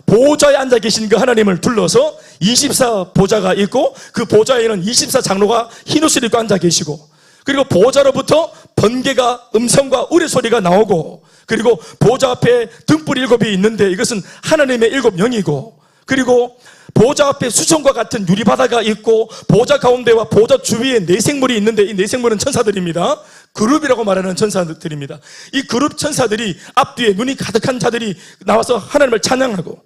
보좌에 앉아 계신 그 하나님을 둘러서 24 보좌가 있고 그 보좌에는 24 장로가 흰 옷을 입고 앉아 계시고 그리고 보좌로부터 번개가 음성과 우레소리가 나오고 그리고 보좌 앞에 등불 7이 있는데 이것은 하나님의 7영이고 그리고 보좌 앞에 수정과 같은 유리바다가 있고 보좌 가운데와 보좌 주위에 내생물이 있는데 이 내생물은 천사들입니다. 그룹이라고 말하는 천사들입니다. 이 그룹 천사들이 앞뒤에 눈이 가득한 자들이 나와서 하나님을 찬양하고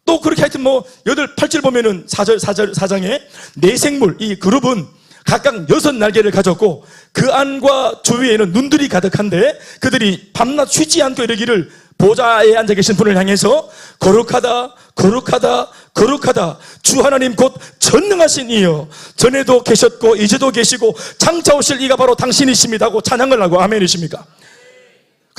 또 그렇게 하여튼 8절 보면은 4장에 내생물 이 그룹은 각각 6날개를 가졌고 그 안과 주위에는 눈들이 가득한데 그들이 밤낮 쉬지 않고 이르기를 보좌에 앉아 계신 분을 향해서 거룩하다 거룩하다 거룩하다 주 하나님 곧 전능하신 이여 전에도 계셨고 이제도 계시고 장차 오실 이가 바로 당신이십니다 하고 찬양을 하고 아멘이십니까?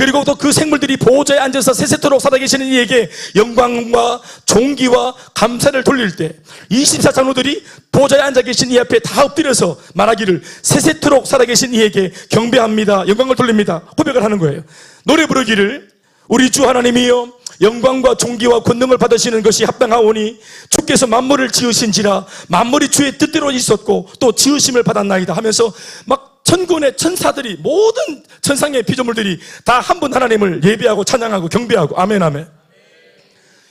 그리고 또 그 생물들이 보호자에 앉아서 세세토록 살아계시는 이에게 영광과 존귀와 감사를 돌릴 때 24장로들이 보호자에 앉아 계신 이 앞에 다 엎드려서 말하기를 세세토록 살아계신 이에게 경배합니다, 영광을 돌립니다, 고백을 하는 거예요. 노래 부르기를 우리 주 하나님이여 영광과 존귀와 권능을 받으시는 것이 합당하오니 주께서 만물을 지으신지라 만물이 주의 뜻대로 있었고 또 지으심을 받았나이다 하면서 막 천군의 천사들이 모든 천상의 피조물들이 다 한 분 하나님을 예배하고 찬양하고 경배하고 아멘 아멘.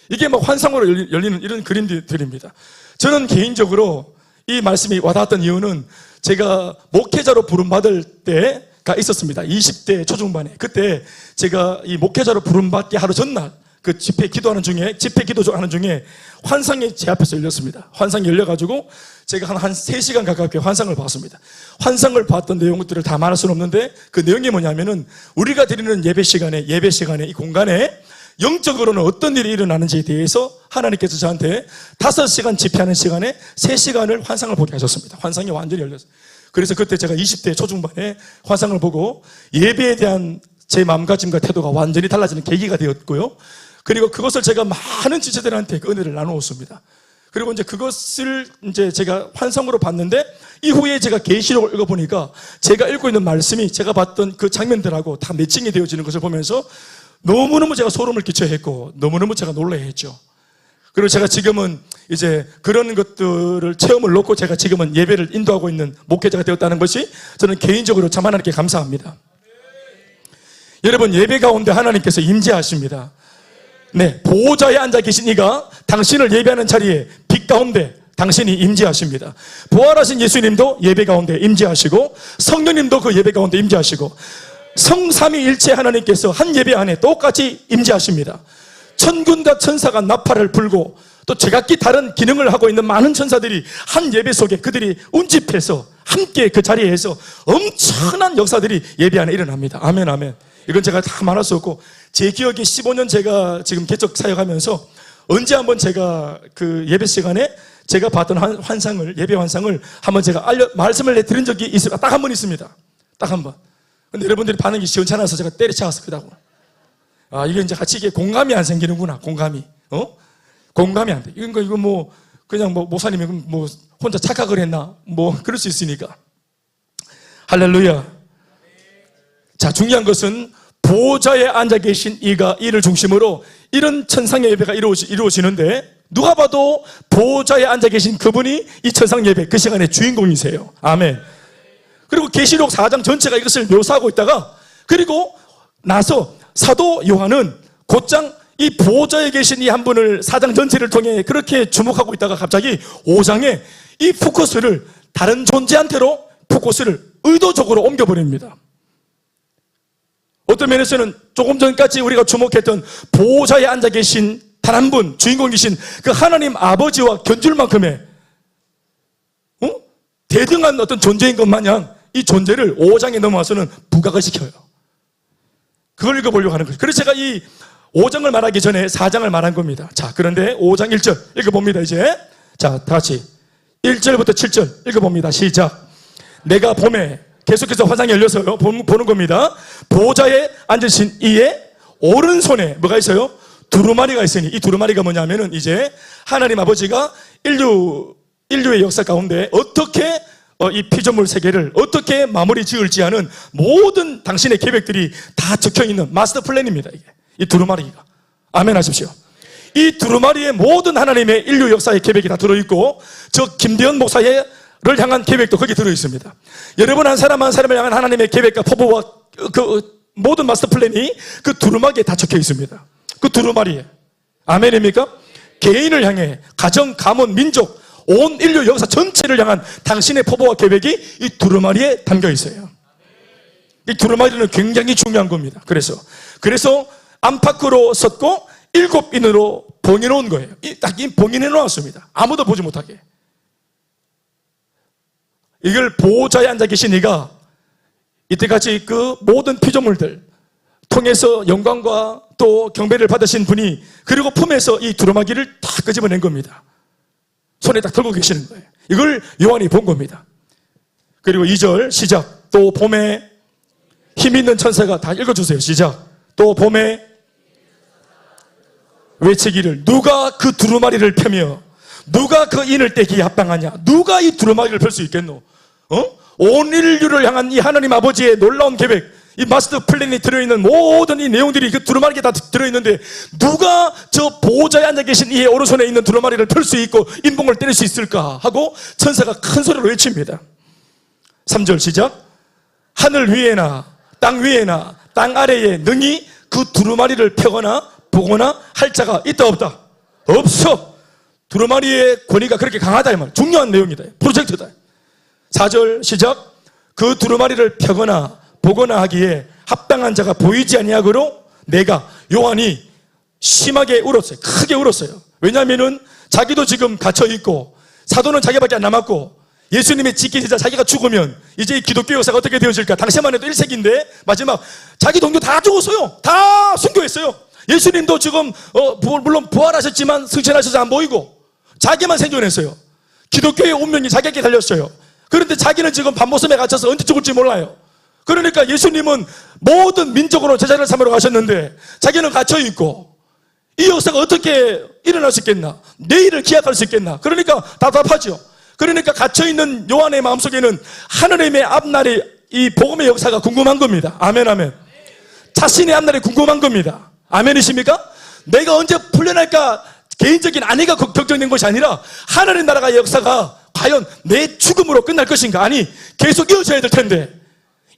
이게 막 환상으로 열리는 이런 그림들입니다. 저는 개인적으로 이 말씀이 와닿았던 이유는 제가 목회자로 부름받을 때가 있었습니다. 20대 초중반에. 그때 제가 이 목회자로 부름받기 하루 전날 그 집회 기도 하는 중에 환상이 제 앞에서 열렸습니다. 환상이 열려가지고 제가 한 3시간 가깝게 환상을 봤습니다. 환상을 봤던 내용들을 다 말할 수는 없는데 그 내용이 뭐냐면은 우리가 드리는 예배 시간에 이 공간에 영적으로는 어떤 일이 일어나는지에 대해서 하나님께서 저한테 5시간 집회하는 시간에 3시간을 환상을 보게 하셨습니다. 환상이 완전히 열렸어요. 그래서 그때 제가 20대 초중반에 환상을 보고 예배에 대한 제 마음가짐과 태도가 완전히 달라지는 계기가 되었고요. 그리고 그것을 제가 많은 지체들한테 그 은혜를 나누었습니다. 그리고 이제 그것을 이제 제가 환상으로 봤는데 이후에 제가 계시록을 읽어보니까 제가 읽고 있는 말씀이 제가 봤던 그 장면들하고 다 매칭이 되어지는 것을 보면서 너무너무 제가 소름을 끼쳐야 했고 너무너무 제가 놀라야 했죠. 그리고 제가 지금은 이제 그런 것들을 체험을 놓고 제가 지금은 예배를 인도하고 있는 목회자가 되었다는 것이 저는 개인적으로 참 하나님께 감사합니다. 여러분, 예배 가운데 하나님께서 임재하십니다. 네, 보호자에 앉아 계신 이가 당신을 예배하는 자리에 빛 가운데 당신이 임재하십니다. 부활하신 예수님도 예배 가운데 임재하시고 성령님도 그 예배 가운데 임재하시고 성삼위일체 하나님께서 한 예배 안에 똑같이 임재하십니다. 천군과 천사가 나팔을 불고 또 제각기 다른 기능을 하고 있는 많은 천사들이 한 예배 속에 그들이 운집해서 함께 그 자리에서 엄청난 역사들이 예배 안에 일어납니다. 아멘 아멘. 이건 제가 다 말할 수 없고 제 기억에 15년 제가 지금 개척 사역하면서 언제 한번 제가 그 예배 시간에 제가 봤던 환상을, 예배 환상을 한번 제가 말씀을 드린 적이 있습니다. 딱 한 번 있습니다. 딱 한 번. 근데 여러분들이 반응이 시원찮아서 제가 때려치웠어, 그다고. 아, 이게 이제 같이 이게 공감이 안 생기는구나, 공감이. 공감이 안 돼. 이거 뭐, 그냥 뭐, 목사님이 뭐, 혼자 착각을 했나? 뭐, 그럴 수 있으니까. 할렐루야. 자, 중요한 것은 보호자에 앉아 계신 이가 이를 중심으로 이런 천상의 예배가 이루어지는데 누가 봐도 보호자에 앉아 계신 그분이 이 천상 예배 그 시간의 주인공이세요. 아멘. 그리고 계시록 4장 전체가 이것을 묘사하고 있다가 그리고 나서 사도 요한은 곧장 이 보호자에 계신 이 한 분을 4장 전체를 통해 그렇게 주목하고 있다가 갑자기 5장에 이 포커스를 다른 존재한테로 포커스를 의도적으로 옮겨버립니다. 어떤 면에서는 조금 전까지 우리가 주목했던 보호자에 앉아 계신 단 한 분, 주인공이신 그 하나님 아버지와 견줄 만큼의 대등한 어떤 존재인 것 마냥 이 존재를 5장에 넘어와서는 부각을 시켜요. 그걸 읽어보려고 하는 거죠. 그래서 제가 이 5장을 말하기 전에 4장을 말한 겁니다. 자, 그런데 5장 1절 읽어봅니다, 이제. 자, 다 같이 1절부터 7절 읽어봅니다. 시작. 내가 봄에 계속해서 환상이 열려서요. 보는 겁니다. 보호자에 앉으신 이의 오른손에 뭐가 있어요? 두루마리가 있으니 이 두루마리가 뭐냐면은 이제 하나님 아버지가 인류의 역사 가운데 어떻게 이 피조물 세계를 어떻게 마무리 지을지 하는 모든 당신의 계획들이 다 적혀있는 마스터 플랜입니다. 이게. 이 두루마리가. 아멘 하십시오. 이 두루마리의 모든 하나님의 인류 역사의 계획이 다 들어있고 저 김대현 목사의 를 향한 계획도 거기 들어있습니다. 여러분 한 사람 한 사람을 향한 하나님의 계획과 포부와 그 모든 마스터 플랜이 그 두루마리에 다 적혀 있습니다. 그 두루마리에. 아멘입니까? 개인을 향해 가정, 가문, 민족, 온 인류 역사 전체를 향한 당신의 포부와 계획이 이 두루마리에 담겨 있어요. 이 두루마리는 굉장히 중요한 겁니다. 그래서 안팎으로 섰고 7인으로 봉인해 놓은 거예요. 딱 봉인해 놓았습니다. 아무도 보지 못하게. 이걸 보호자에 앉아 계신 이가 이때까지 그 모든 피조물들 통해서 영광과 또 경배를 받으신 분이 그리고 품에서 이 두루마기를 딱 끄집어낸 겁니다. 손에 딱 들고 계시는 거예요. 이걸 요한이 본 겁니다. 그리고 2절 시작. 또 봄에 힘 있는 천사가 다 읽어주세요. 시작. 또 봄에 외치기를 누가 그 두루마리를 펴며 누가 그 인을 떼기에 합당하냐. 누가 이 두루마리를 펼 수 있겠노? 온 인류를 향한 이 하나님 아버지의 놀라운 계획, 이 마스터 플랜이 들어있는 모든 이 내용들이 그 두루마리에 다 들어있는데 누가 저 보호자에 앉아 계신 이의 오른손에 있는 두루마리를 펼 수 있고 인봉을 때릴 수 있을까 하고 천사가 큰 소리로 외칩니다. 3절 시작. 하늘 위에나 땅 위에나 땅 아래에 능히 그 두루마리를 펴거나 보거나 할 자가 있다 없다? 없어. 두루마리의 권위가 그렇게 강하다 이 말. 중요한 내용이다. 프로젝트다. 4절 시작. 그 두루마리를 펴거나 보거나 하기에 합당한 자가 보이지 아니하므로 내가 요한이 심하게 울었어요. 크게 울었어요. 왜냐하면은 자기도 지금 갇혀있고 사도는 자기밖에 안 남았고 예수님의 지키시자 자기가 죽으면 이제 이 기독교 역사가 어떻게 되어질까? 당시만 해도 1세기인데 마지막 자기 동료 다 죽었어요. 다 순교했어요. 예수님도 지금 물론 부활하셨지만 승천하셔서 안 보이고 자기만 생존했어요. 기독교의 운명이 자기에게 달렸어요. 그런데 자기는 지금 밤모섬에 갇혀서 언제 죽을지 몰라요. 그러니까 예수님은 모든 민족으로 제자를 삼으러 가셨는데 자기는 갇혀있고 이 역사가 어떻게 일어날 수 있겠나? 내일을 기약할 수 있겠나? 그러니까 답답하죠. 그러니까 갇혀있는 요한의 마음속에는 하느님의 앞날의 이 복음의 역사가 궁금한 겁니다. 아멘 아멘. 자신의 앞날이 궁금한 겁니다. 아멘이십니까? 내가 언제 풀려날까 개인적인 안위가 걱정된 것이 아니라 하나님 나라의 역사가 과연 내 죽음으로 끝날 것인가? 아니 계속 이어져야 될 텐데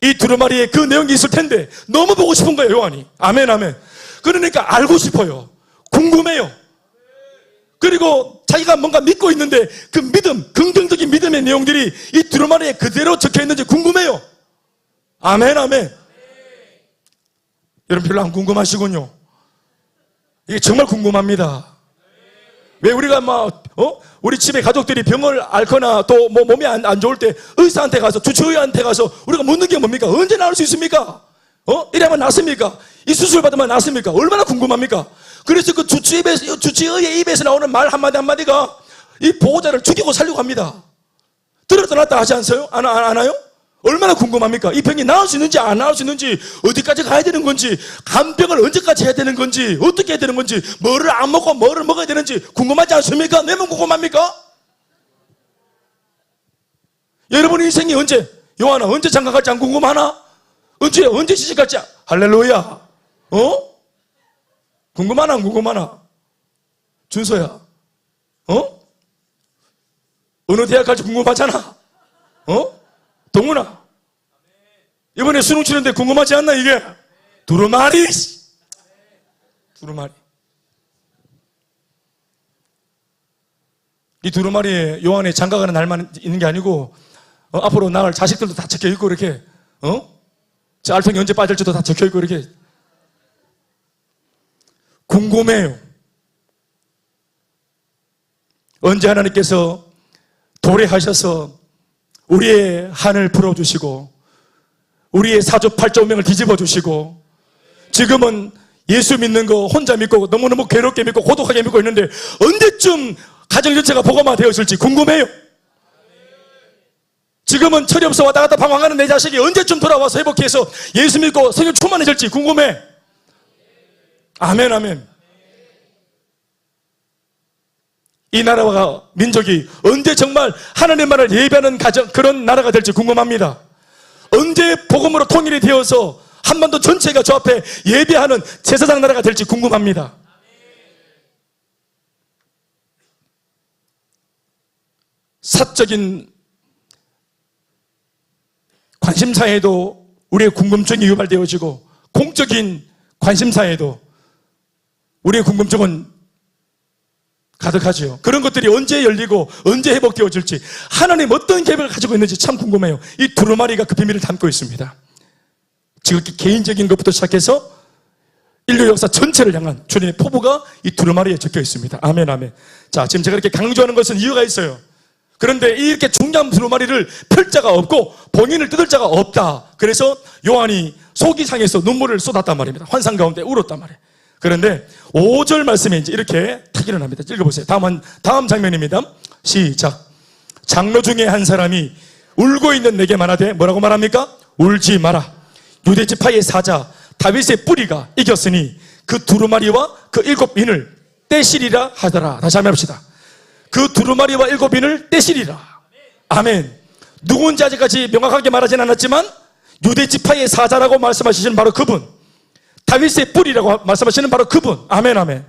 이 두루마리에 그 내용이 있을 텐데 너무 보고 싶은 거예요 요한이. 아멘 아멘. 그러니까 알고 싶어요. 궁금해요. 그리고 자기가 뭔가 믿고 있는데 그 믿음, 긍정적인 믿음의 내용들이 이 두루마리에 그대로 적혀있는지 궁금해요. 아멘 아멘. 여러분 별로 안 궁금하시군요. 이게 정말 궁금합니다. 왜 우리가 우리 집에 가족들이 병을 앓거나 또 뭐 몸이 안 좋을 때 의사한테 가서 주치의한테 가서 우리가 묻는 게 뭡니까? 언제 나을 수 있습니까? 이러면 낫습니까? 이 수술 받으면 낫습니까? 얼마나 궁금합니까? 그래서 그 주치의의 입에서 나오는 말 한마디가 이 보호자를 죽이고 살려고 합니다. 들었다 놨다 하지 않아요? 안 하요? 얼마나 궁금합니까? 이 병이 나을 수 있는지 안 나을 수 있는지 어디까지 가야 되는 건지 간병을 언제까지 해야 되는 건지 어떻게 해야 되는 건지 뭐를 안 먹고 뭐를 먹어야 되는지 궁금하지 않습니까? 내 몸 궁금합니까? 여러분 인생이 언제 요한아 언제 장가갈지 안 궁금하나? 언제 시집갈지 할렐루야. 궁금하나 안 궁금하나? 준서야 어느 대학 갈지 궁금하잖아. 동훈아 이번에 수능 치는데 궁금하지 않나 이게? 두루마리. 이 두루마리에 요한의 장가가는 날만 있는 게 아니고 앞으로 낳을 자식들도 다 적혀있고 이렇게 저 알통이 언제 빠질지도 다 적혀있고 이렇게 궁금해요. 언제 하나님께서 도래하셔서 우리의 한을 풀어주시고 우리의 사주팔자운명을 뒤집어 주시고 지금은 예수 믿는 거 혼자 믿고 너무너무 괴롭게 믿고 고독하게 믿고 있는데 언제쯤 가정 전체가 복음화 되어질지 궁금해요. 지금은 철이 없어 왔다 갔다 방황하는 내 자식이 언제쯤 돌아와서 회복해서 예수 믿고 성령 충만해질지 궁금해. 아멘 아멘. 이 나라와 민족이 언제 정말 하나님만을 예배하는 가정 그런 나라가 될지 궁금합니다. 언제 복음으로 통일이 되어서 한반도 전체가 저 앞에 예배하는 제사장 나라가 될지 궁금합니다. 사적인 관심사에도 우리의 궁금증이 유발되어지고 공적인 관심사에도 우리의 궁금증은 가득하죠. 그런 것들이 언제 열리고 언제 회복되어질지 하나님 어떤 계획을 가지고 있는지 참 궁금해요. 이 두루마리가 그 비밀을 담고 있습니다. 지극히 개인적인 것부터 시작해서 인류 역사 전체를 향한 주님의 포부가 이 두루마리에 적혀 있습니다. 아멘 아멘. 자, 지금 제가 이렇게 강조하는 것은 이유가 있어요. 그런데 이렇게 중요한 두루마리를 펼 자가 없고 봉인을 뜯을 자가 없다. 그래서 요한이 속이 상해서 눈물을 쏟았단 말입니다. 환상 가운데 울었단 말이에요. 그런데 5절 말씀에 이제 이렇게 탁 일어납니다. 읽어보세요. 다음 장면입니다. 시작. 장로 중에 한 사람이 울고 있는 내게 말하되 뭐라고 말합니까? 울지 마라. 유대 지파의 사자 다윗의 뿌리가 이겼으니 그 두루마리와 그 7인을 떼시리라 하더라. 다시 한번 해봅시다. 그 두루마리와 7인을 떼시리라. 아멘. 누군지 아직까지 명확하게 말하진 않았지만 유대 지파의 사자라고 말씀하시는 바로 그분, 다윗의 뿌리라고 말씀하시는 바로 그분. 아멘 아멘.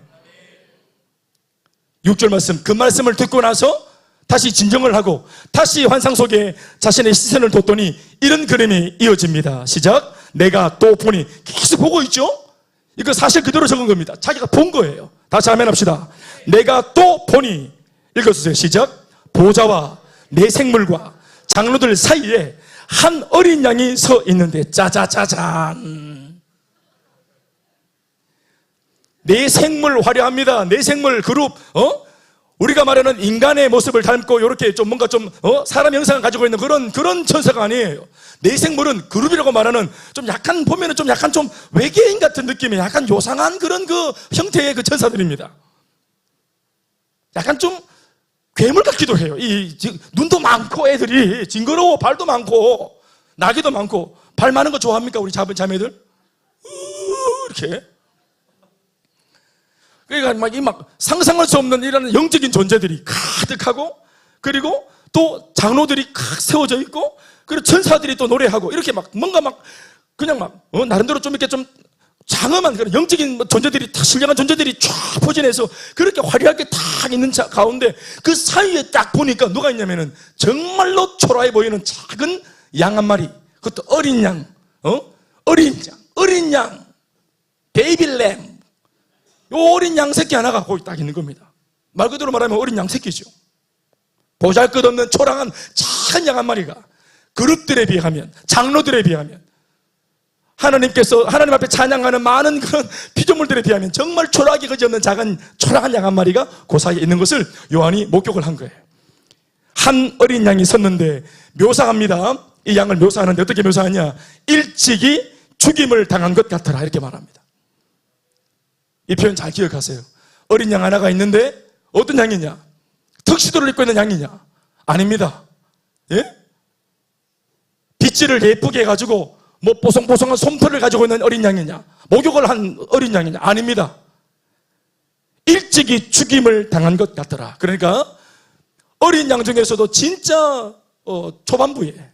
6절 말씀, 그 말씀을 듣고 나서 다시 진정을 하고 다시 환상 속에 자신의 시선을 뒀더니 이런 그림이 이어집니다. 시작. 내가 또 보니, 계속 보고 있죠. 이거 사실 그대로 적은 겁니다. 자기가 본 거예요. 다시 아멘 합시다. 내가 또 보니, 읽어주세요. 시작. 보좌와 내 생물과 장로들 사이에 한 어린 양이 서 있는데, 짜자자잔. 내 생물 화려합니다. 내 생물 그룹, 우리가 말하는 인간의 모습을 닮고 이렇게 좀 뭔가 좀 사람 형상을 가지고 있는 그런 천사가 아니에요. 내 생물은 그룹이라고 말하는 좀 약간 보면은 좀 약간 좀 외계인 같은 느낌의 약간 요상한 그런 그 형태의 그 천사들입니다. 약간 좀 괴물 같기도 해요. 눈도 많고 애들이 징그러워. 발도 많고 날개도 많고. 발 많은 거 좋아합니까? 우리 자매들? 이렇게. 그러니까 막 상상할 수 없는 이런 영적인 존재들이 가득하고, 그리고 또 장로들이 칵 세워져 있고, 그리고 천사들이 또 노래하고, 이렇게 막 뭔가 막 그냥 막 나름대로 좀 이렇게 좀 장엄한 그런 영적인 존재들이 다 신령한 존재들이 쫙 포진해서 그렇게 화려하게 딱 있는 가운데 그 사이에 딱 보니까 누가 있냐면은 정말로 초라해 보이는 작은 양 한 마리, 그것도 어린 양, 어린 양, 베이비 램. 요 어린 양 새끼 하나가 거기 딱 있는 겁니다. 말 그대로 말하면 어린 양 새끼죠. 보잘것없는 초라한 작은 양 한 마리가 그룹들에 비하면, 장로들에 비하면, 하나님께서 하나님 앞에 찬양하는 많은 그런 피조물들에 비하면 정말 초라하게 그지없는 작은 초라한 양 한 마리가 그 사이에 있는 것을 요한이 목격을 한 거예요. 한 어린 양이 섰는데, 묘사합니다. 이 양을 묘사하는데 어떻게 묘사하냐? 일찍이 죽임을 당한 것 같더라, 이렇게 말합니다. 이 표현 잘 기억하세요. 어린 양 하나가 있는데 어떤 양이냐? 턱시도를 입고 있는 양이냐? 아닙니다. 예? 빗질을 예쁘게 해가지고 뭐 뽀송뽀송한 솜털을 가지고 있는 어린 양이냐? 목욕을 한 어린 양이냐? 아닙니다. 일찍이 죽임을 당한 것 같더라. 그러니까 어린 양 중에서도 진짜 초반부에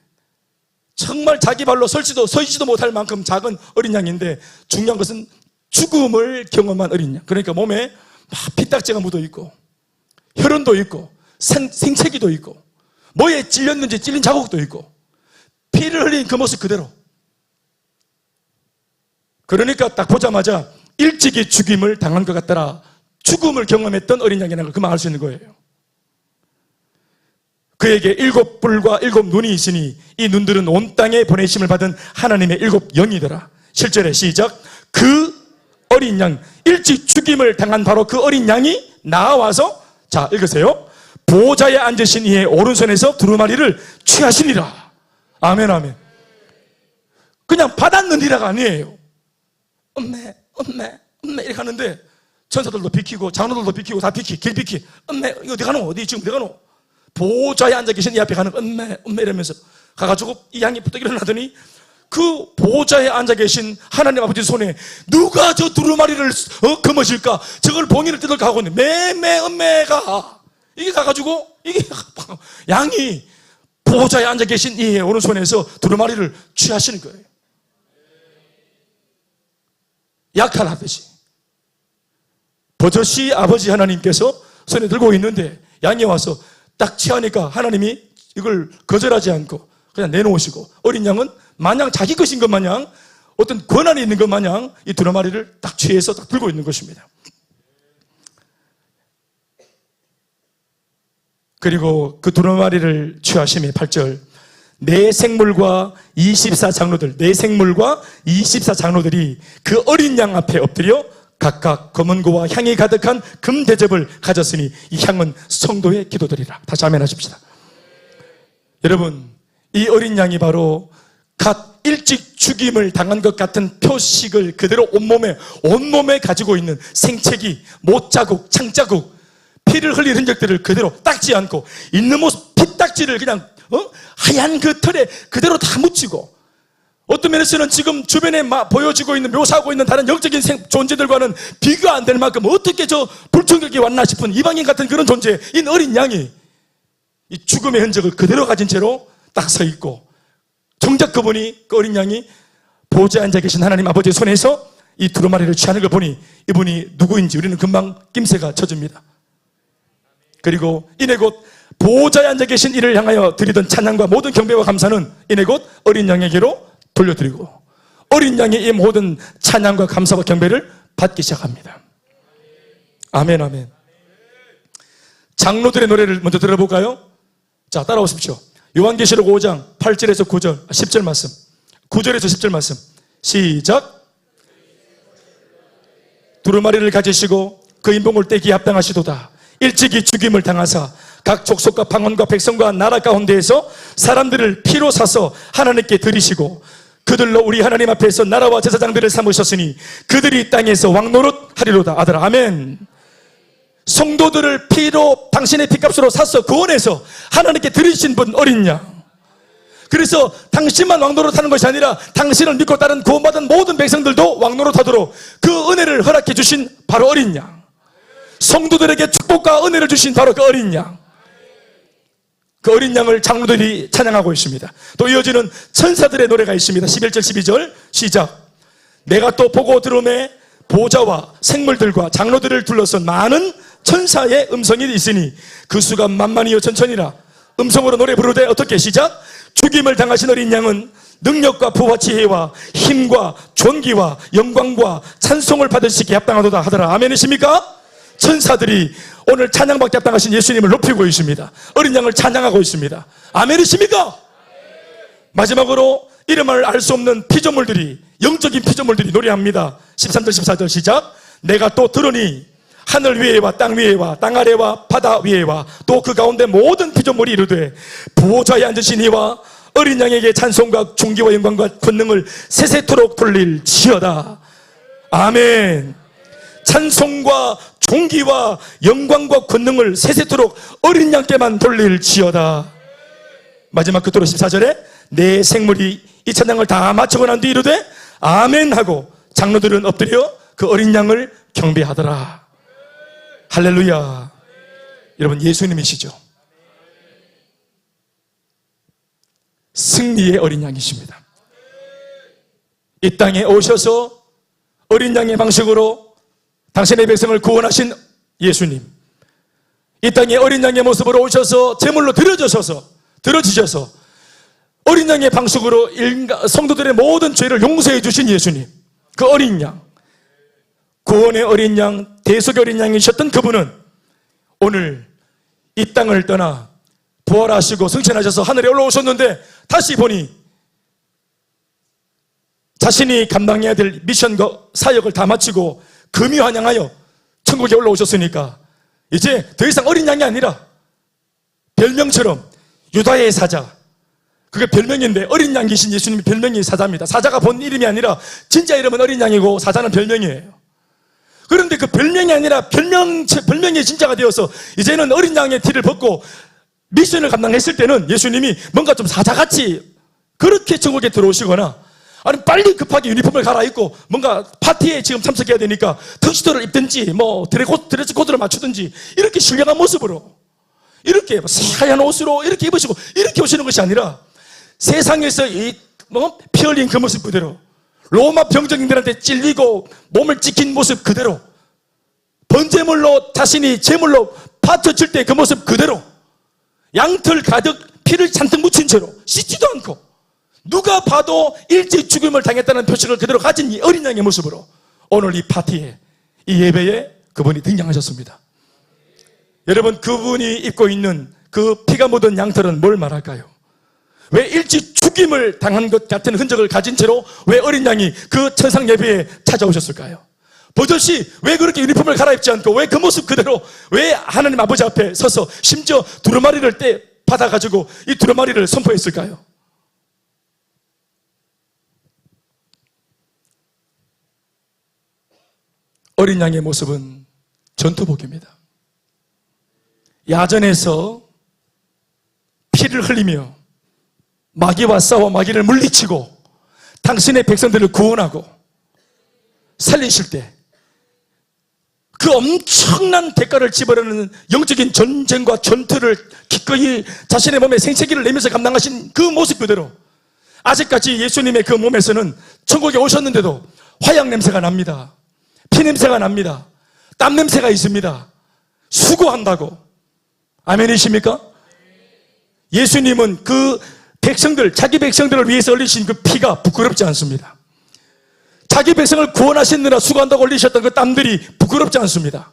정말 자기 발로 서지도 못할 만큼 작은 어린 양인데, 중요한 것은 죽음을 경험한 어린 양. 그러니까 몸에 막 피딱지가 묻어 있고, 혈흔도 있고, 생채기도 있고, 뭐에 찔렸는지 찔린 자국도 있고, 피를 흘린 그 모습 그대로. 그러니까 딱 보자마자 일찍이 죽임을 당한 것 같더라. 죽음을 경험했던 어린 양이라는 걸 그만 알 수 있는 거예요. 그에게 7뿔과 7눈이 있으니 이 눈들은 온 땅에 보내심을 받은 하나님의 7영이더라. 7절에 시작. 그 어린 양, 일찍 죽임을 당한 바로 그 어린 양이 나와서, 자 읽으세요. 보호자에 앉으신 이의 오른손에서 두루마리를 취하시니라. 아멘 아멘. 그냥 받았느니라가 아니에요. 엄매 이렇게 하는데 천사들도 비키고 장로들도 비키고 다 길 비키. 이거 어디 가노? 어디 지금 어디 가노? 보호자에 앉아 계신 이 앞에 가는 엄매 이러면서 가가지고 이 양이 부쩍 일어나더니 그 보호자에 앉아 계신 하나님 아버지 손에 누가 저 두루마리를 거머쥘까? 저걸 봉인을 뜯을 가고 있는데 엄매가 이게 가가지고 이게 양이 보호자에 앉아 계신 이 오른손에서 두루마리를 취하시는 거예요. 약탈하듯이. 버젓이 아버지 하나님께서 손에 들고 있는데 양이 와서 딱 취하니까 하나님이 이걸 거절하지 않고 그냥 내놓으시고, 어린 양은 마냥 자기 것인 것 마냥, 어떤 권한이 있는 것 마냥 이 두루마리를 딱 취해서 딱 들고 있는 것입니다. 그리고 그 두루마리를 취하심이 8절. 내 생물과 24장로들, 내 생물과 24장로들이 그 어린 양 앞에 엎드려 각각 검은고와 향이 가득한 금 대접을 가졌으니 이 향은 성도의 기도들이라. 다시 아멘 하십시다. 여러분, 이 어린 양이 바로 갓 일찍 죽임을 당한 것 같은 표식을 그대로 온몸에 가지고 있는 생채기, 못자국, 창자국, 피를 흘린 흔적들을 그대로 닦지 않고 있는 모습, 피딱지를 그냥 하얀 그 털에 그대로 다 묻히고 어떤 면에서는 지금 주변에 보여지고 있는, 묘사하고 있는 다른 영적인 존재들과는 비교가 안 될 만큼 어떻게 저 불청객이 왔나 싶은 이방인 같은 그런 존재, 이 어린 양이 이 죽음의 흔적을 그대로 가진 채로 딱 서 있고, 정작 그분이, 그 어린 양이 보좌에 앉아 계신 하나님 아버지의 손에서 이 두루마리를 취하는 걸 보니 이분이 누구인지 우리는 금방 낌새가 쳐집니다. 그리고 이내 곧 보좌에 앉아 계신 이를 향하여 드리던 찬양과 모든 경배와 감사는 이내 곧 어린 양에게로 돌려드리고, 어린 양의 이 모든 찬양과 감사와 경배를 받기 시작합니다. 아멘, 아멘. 장로들의 노래를 먼저 들어볼까요? 자, 따라오십시오. 요한계시록 5장 8절에서 9절, 10절 말씀, 9절에서 10절 말씀. 시작. 두루마리를 가지시고 그 인봉을 떼기에 합당하시도다. 일찍이 죽임을 당하사 각 족속과 방언과 백성과 나라 가운데에서 사람들을 피로 사서 하나님께 드리시고, 그들로 우리 하나님 앞에서 나라와 제사장들을 삼으셨으니 그들이 땅에서 왕노릇 하리로다. 아들아, 아멘. 성도들을 피로, 당신의 피값으로 사서 구원해서 하나님께 드리신 분, 어린 양. 그래서 당신만 왕노릇하는 것이 아니라 당신을 믿고 따른 구원받은 모든 백성들도 왕노릇하도록 그 은혜를 허락해 주신 바로 어린 양. 성도들에게 축복과 은혜를 주신 바로 그 어린 양. 그 어린 양을 장로들이 찬양하고 있습니다. 또 이어지는 천사들의 노래가 있습니다. 11절 12절 시작. 내가 또 보고 들음에 보좌와 생물들과 장로들을 둘러선 많은 천사의 음성이 있으니 그 수가 만만이요 천천이라. 음성으로 노래 부르되 어떻게? 시작. 죽임을 당하신 어린 양은 능력과 부와 지혜와 힘과 존귀와 영광과 찬송을 받으시기에 합당하도다 하더라. 아멘이십니까? 천사들이 오늘 찬양받기 합당하신 예수님을 높이고 있습니다. 어린 양을 찬양하고 있습니다. 아멘이십니까? 마지막으로 이름을 알 수 없는 피조물들이, 영적인 피조물들이 노래합니다. 13절 14절 시작. 내가 또 들으니 하늘 위에와 땅 위에와 땅 아래와 바다 위에와 또 그 가운데 모든 피조물이 이르되 보좌에 앉으신 이와 어린 양에게 찬송과 존귀와 영광과 권능을 세세토록 돌릴지어다. 아멘. 찬송과 존귀와 영광과 권능을 세세토록 어린 양께만 돌릴지어다. 마지막 끝으로 14절에 내 생물이 이 찬양을 다 마치고 난 뒤 이르되 아멘 하고 장로들은 엎드려 그 어린 양을 경배하더라. 할렐루야. 여러분, 예수님이시죠. 승리의 어린 양이십니다. 이 땅에 오셔서 어린 양의 방식으로 당신의 백성을 구원하신 예수님, 이 땅에 어린 양의 모습으로 오셔서 제물로 드려지셔서 어린 양의 방식으로 성도들의 모든 죄를 용서해 주신 예수님, 그 어린 양, 구원의 어린 양, 대속의 어린 양이셨던 그분은 오늘 이 땅을 떠나 부활하시고 승천하셔서 하늘에 올라오셨는데 다시 보니 자신이 감당해야 될 미션과 사역을 다 마치고 금유환영하여 천국에 올라오셨으니까 이제 더 이상 어린 양이 아니라 별명처럼 유다의 사자, 그게 별명인데 어린 양이신 예수님이 별명이 사자입니다. 사자가 본 이름이 아니라 진짜 이름은 어린 양이고 사자는 별명이에요. 그런데 그 별명이 아니라 별명이 진짜가 되어서 이제는 어린 양의 티를 벗고 미션을 감당했을 때는 예수님이 뭔가 좀 사자같이 그렇게 천국에 들어오시거나, 아니 빨리 급하게 유니폼을 갈아입고 뭔가 파티에 지금 참석해야 되니까 턱시도를 입든지 뭐 드레스 코드를 맞추든지 이렇게 신령한 모습으로 이렇게 하얀 옷으로 이렇게 입으시고 이렇게 오시는 것이 아니라 세상에서 피 흘린 그 모습 그대로, 로마 병정들한테 찔리고 몸을 찍힌 모습 그대로, 번제물로 자신이 제물로 파쳐칠 때 그 모습 그대로, 양털 가득 피를 잔뜩 묻힌 채로 씻지도 않고 누가 봐도 일찍 죽음을 당했다는 표식을 그대로 가진 이 어린 양의 모습으로 오늘 이 파티에, 이 예배에 그분이 등장하셨습니다. 여러분, 그분이 입고 있는 그 피가 묻은 양털은 뭘 말할까요? 왜 일찍 죽임을 당한 것 같은 흔적을 가진 채로 왜 어린 양이 그 천상 예배에 찾아오셨을까요? 버젓이 왜 그렇게 유니폼을 갈아입지 않고 왜 그 모습 그대로 왜 하나님 아버지 앞에 서서 심지어 두루마리를 받아가지고 이 두루마리를 선포했을까요? 어린 양의 모습은 전투복입니다. 야전에서 피를 흘리며 마귀와 싸워 마귀를 물리치고 당신의 백성들을 구원하고 살리실 때 그 엄청난 대가를 지불하는 영적인 전쟁과 전투를 기꺼이 자신의 몸에 생채기를 내면서 감당하신 그 모습 그대로 아직까지 예수님의 그 몸에서는 천국에 오셨는데도 화약 냄새가 납니다. 피 냄새가 납니다. 땀 냄새가 있습니다. 수고한다고. 아멘이십니까? 예수님은 그 백성들, 자기 백성들을 위해서 흘리신 그 피가 부끄럽지 않습니다. 자기 백성을 구원하시느라 수고한다고 흘리셨던 그 땀들이 부끄럽지 않습니다.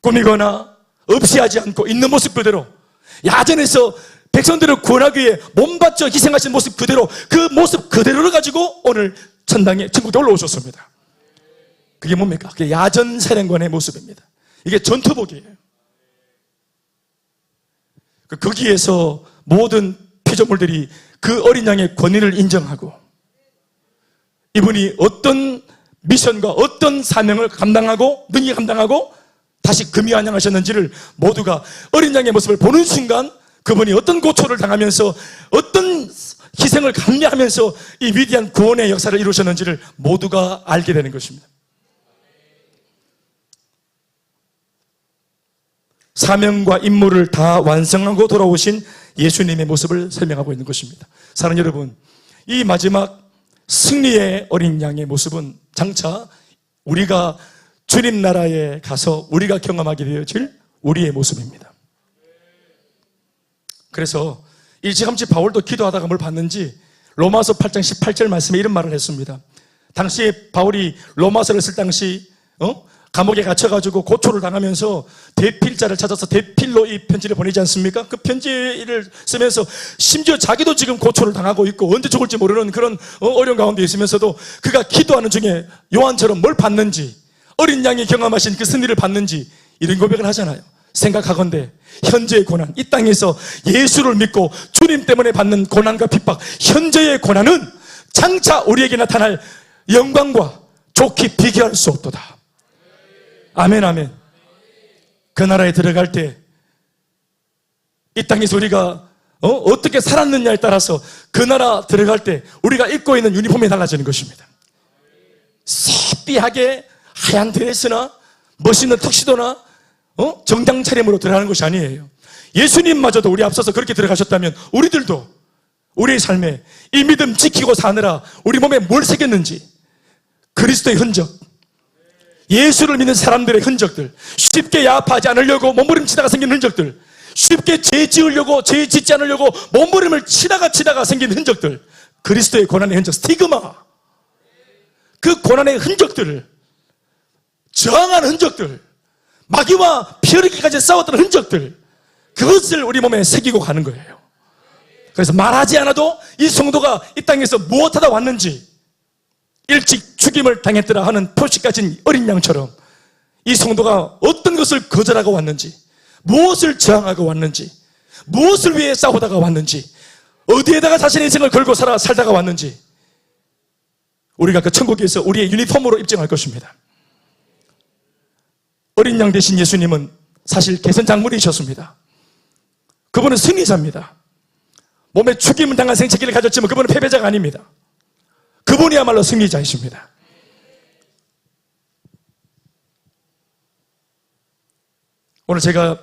꾸미거나 없이 하지 않고 있는 모습 그대로 야전에서 백성들을 구원하기 위해 몸 바쳐 희생하신 모습 그대로 그 모습 그대로를 가지고 오늘 천당에 천국에 올라오셨습니다. 그게 뭡니까? 그게 야전 사령관의 모습입니다. 이게 전투복이에요. 거기에서 모든 피조물들이 그 어린 양의 권위를 인정하고 이분이 어떤 미션과 어떤 사명을 감당하고 능히 감당하고 다시 금이 환영하셨는지를 모두가 어린 양의 모습을 보는 순간 그분이 어떤 고초를 당하면서 어떤 희생을 감내하면서 이 위대한 구원의 역사를 이루셨는지를 모두가 알게 되는 것입니다. 사명과 임무를 다 완성하고 돌아오신 예수님의 모습을 설명하고 있는 것입니다. 사랑하는 여러분, 이 마지막 승리의 어린 양의 모습은 장차 우리가 주님 나라에 가서 우리가 경험하게 되어질 우리의 모습입니다. 그래서 일찌감치 바울도 기도하다가 뭘 봤는지 로마서 8장 18절 말씀에 이런 말을 했습니다. 당시에 바울이 로마서를 쓸 당시 감옥에 갇혀가지고 고초를 당하면서 대필자를 찾아서 대필로 이 편지를 보내지 않습니까? 그 편지를 쓰면서 심지어 자기도 지금 고초를 당하고 있고 언제 죽을지 모르는 그런 어려운 가운데 있으면서도 그가 기도하는 중에 요한처럼 뭘 받는지 어린 양이 경험하신 그 승리를 받는지 이런 고백을 하잖아요. 생각하건대 현재의 고난, 이 땅에서 예수를 믿고 주님 때문에 받는 고난과 핍박, 현재의 고난은 장차 우리에게 나타날 영광과 좋게 비교할 수 없도다. 아멘, 아멘. 그 나라에 들어갈 때 이 땅에서 우리가 어떻게 살았느냐에 따라서 그 나라 들어갈 때 우리가 입고 있는 유니폼이 달라지는 것입니다. 새삐하게 하얀 드레스나 멋있는 턱시도나 정장 차림으로 들어가는 것이 아니에요. 예수님마저도 우리 앞서서 그렇게 들어가셨다면 우리들도 우리의 삶에 이 믿음 지키고 사느라 우리 몸에 뭘 새겼는지 그리스도의 흔적, 예수를 믿는 사람들의 흔적들, 쉽게 야합하지 않으려고 몸부림치다가 생긴 흔적들, 쉽게 죄 지으려고 죄 짓지 않으려고 몸부림을 치다가 생긴 흔적들, 그리스도의 고난의 흔적, 스티그마, 그 고난의 흔적들을 저항한 흔적들, 마귀와 피 흘리기까지 싸웠던 흔적들, 그것을 우리 몸에 새기고 가는 거예요. 그래서 말하지 않아도 이 성도가 이 땅에서 무엇하다 왔는지, 일찍 죽임을 당했더라 하는 표시 가진 어린 양처럼 이 성도가 어떤 것을 거절하고 왔는지, 무엇을 저항하고 왔는지, 무엇을 위해 싸우다가 왔는지, 어디에다가 자신의 인생을 걸고 살다가 왔는지 우리가 그 천국에서 우리의 유니폼으로 입증할 것입니다. 어린 양 대신 예수님은 사실 개선장물이셨습니다. 그분은 승리자입니다. 몸에 죽임을 당한 생체기를 가졌지만 그분은 패배자가 아닙니다. 그분이야말로 승리자이십니다. 오늘 제가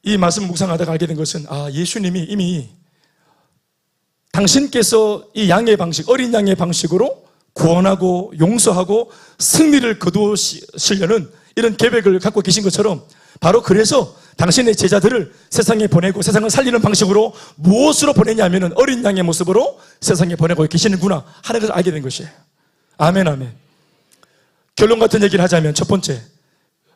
이 말씀을 묵상하다가 알게 된 것은 예수님이 이미 당신께서 이 양의 방식, 어린 양의 방식으로 구원하고 용서하고 승리를 거두시려는 이런 계획을 갖고 계신 것처럼 바로 그래서 당신의 제자들을 세상에 보내고 세상을 살리는 방식으로 무엇으로 보내냐면 어린 양의 모습으로 세상에 보내고 계시는구나 하는 것을 알게 된 것이에요. 아멘, 아멘. 결론 같은 얘기를 하자면 첫 번째,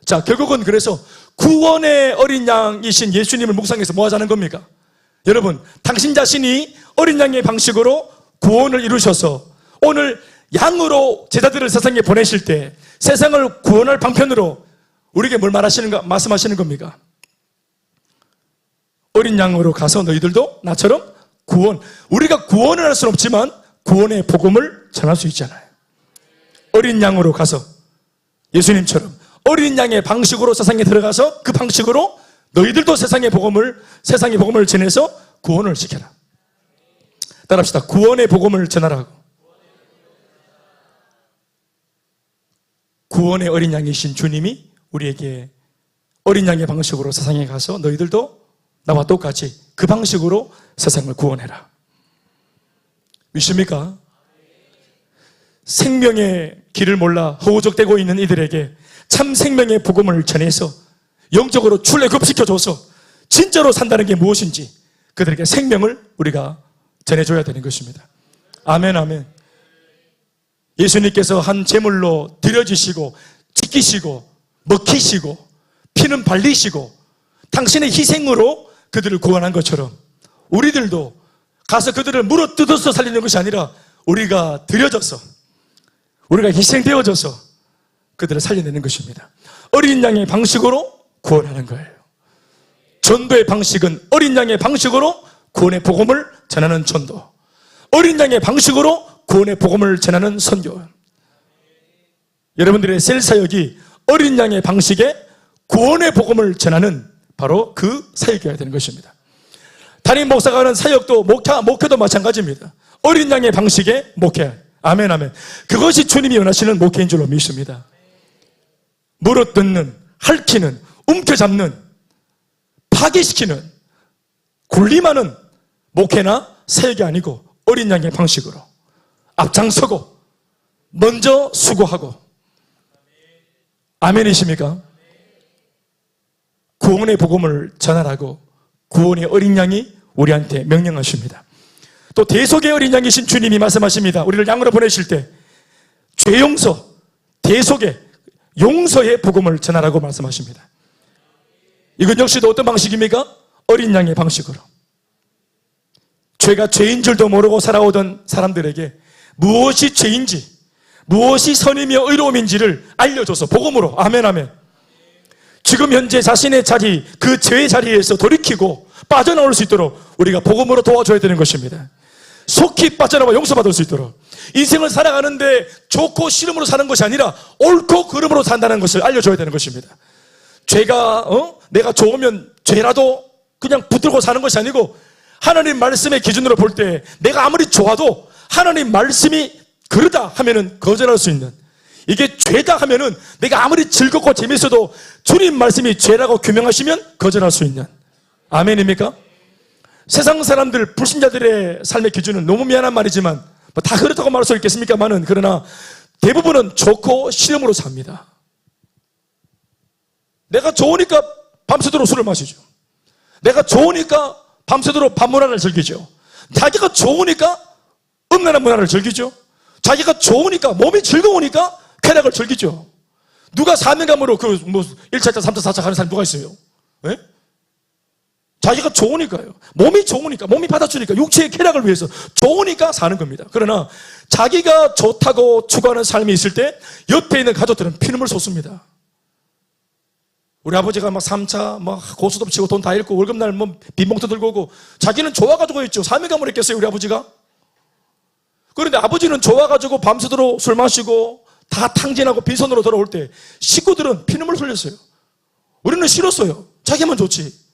자, 결국은 그래서 구원의 어린 양이신 예수님을 묵상해서 뭐 하자는 겁니까? 여러분, 당신 자신이 어린 양의 방식으로 구원을 이루셔서 오늘 양으로 제자들을 세상에 보내실 때 세상을 구원할 방편으로 우리에게 뭘 말씀하시는 겁니까? 어린 양으로 가서 너희들도 나처럼 우리가 구원을 할 수는 없지만 구원의 복음을 전할 수 있잖아요. 어린 양으로 가서 예수님처럼 어린 양의 방식으로 세상에 들어가서 그 방식으로 너희들도 세상의 복음을 전해서 구원을 시켜라. 따라합시다. 구원의 복음을 전하라고. 구원의 어린 양이신 주님이 우리에게 어린 양의 방식으로 세상에 가서 너희들도 나와 똑같이 그 방식으로 세상을 구원해라. 믿습니까? 생명의 길을 몰라 허우적대고 있는 이들에게 참 생명의 복음을 전해서 영적으로 출애굽시켜줘서 진짜로 산다는 게 무엇인지 그들에게 생명을 우리가 전해줘야 되는 것입니다. 아멘, 아멘. 예수님께서 한 제물로 드려지시고 지키시고 먹히시고 피는 발리시고 당신의 희생으로 그들을 구원한 것처럼 우리들도 가서 그들을 물어뜯어서 살리는 것이 아니라 우리가 드려져서 우리가 희생되어져서 그들을 살려내는 것입니다. 어린 양의 방식으로 구원하는 거예요. 전도의 방식은 어린 양의 방식으로 구원의 복음을 전하는 전도, 어린 양의 방식으로 구원의 복음을 전하는 선교. 여러분들의 셀 사역이 어린 양의 방식에 구원의 복음을 전하는 바로 그 사역이어야 되는 것입니다. 담임 목사가 하는 사역도 목회도 마찬가지입니다. 어린 양의 방식의 목회. 아멘, 아멘. 그것이 주님이 원하시는 목회인 줄로 믿습니다. 물어뜯는, 핥히는, 움켜잡는, 파괴시키는, 군림하는 목회나 사역이 아니고 어린 양의 방식으로 앞장서고 먼저 수고하고. 아멘이십니까? 구원의 복음을 전하라고 구원의 어린 양이 우리한테 명령하십니다. 또 대속의 어린 양이신 주님이 말씀하십니다. 우리를 양으로 보내실 때 죄 용서, 대속의 용서의 복음을 전하라고 말씀하십니다. 이건 역시도 어떤 방식입니까? 어린 양의 방식으로. 죄가 죄인 줄도 모르고 살아오던 사람들에게 무엇이 죄인지, 무엇이 선이며 의로움인지를 알려줘서 복음으로. 아멘, 아멘. 지금 현재 자신의 자리, 그 죄의 자리에서 돌이키고 빠져나올 수 있도록 우리가 복음으로 도와줘야 되는 것입니다. 속히 빠져나와 용서받을 수 있도록. 인생을 살아가는데 좋고 싫음으로 사는 것이 아니라 옳고 그름으로 산다는 것을 알려줘야 되는 것입니다. 죄가 내가 좋으면 죄라도 그냥 붙들고 사는 것이 아니고 하나님 말씀의 기준으로 볼 때 내가 아무리 좋아도 하나님 말씀이 그러다 하면은 거절할 수 있는, 이게 죄다 하면은 내가 아무리 즐겁고 재밌어도 주님 말씀이 죄라고 규명하시면 거절할 수 있는. 아멘입니까? 세상 사람들, 불신자들의 삶의 기준은 너무 미안한 말이지만 뭐 다 그렇다고 말할 수 있겠습니까만은, 그러나 대부분은 좋고 싫음으로 삽니다. 내가 좋으니까 밤새도록 술을 마시죠. 내가 좋으니까 밤새도록 밤문화를 즐기죠. 자기가 좋으니까 음란한 문화를 즐기죠. 자기가 좋으니까, 몸이 즐거우니까 쾌락을 즐기죠. 누가 사명감으로 1차차, 3차, 4차 하는 사람이 누가 있어요? 네? 자기가 좋으니까요. 몸이 좋으니까, 몸이 받아주니까, 육체의 쾌락을 위해서 좋으니까 사는 겁니다. 그러나 자기가 좋다고 추구하는 삶이 있을 때 옆에 있는 가족들은 피눈물 쏟습니다. 우리 아버지가 막 3차 고수도 치고 돈 다 잃고 월급날 빈봉투 들고 오고 자기는 좋아가지고 있죠. 사명감을 했겠어요, 우리 아버지가? 그런데 아버지는 좋아가지고 밤새도록 술 마시고 다 탕진하고 빈손으로 돌아올 때 식구들은 피눈물 흘렸어요. 우리는 싫었어요. 자기만 좋지.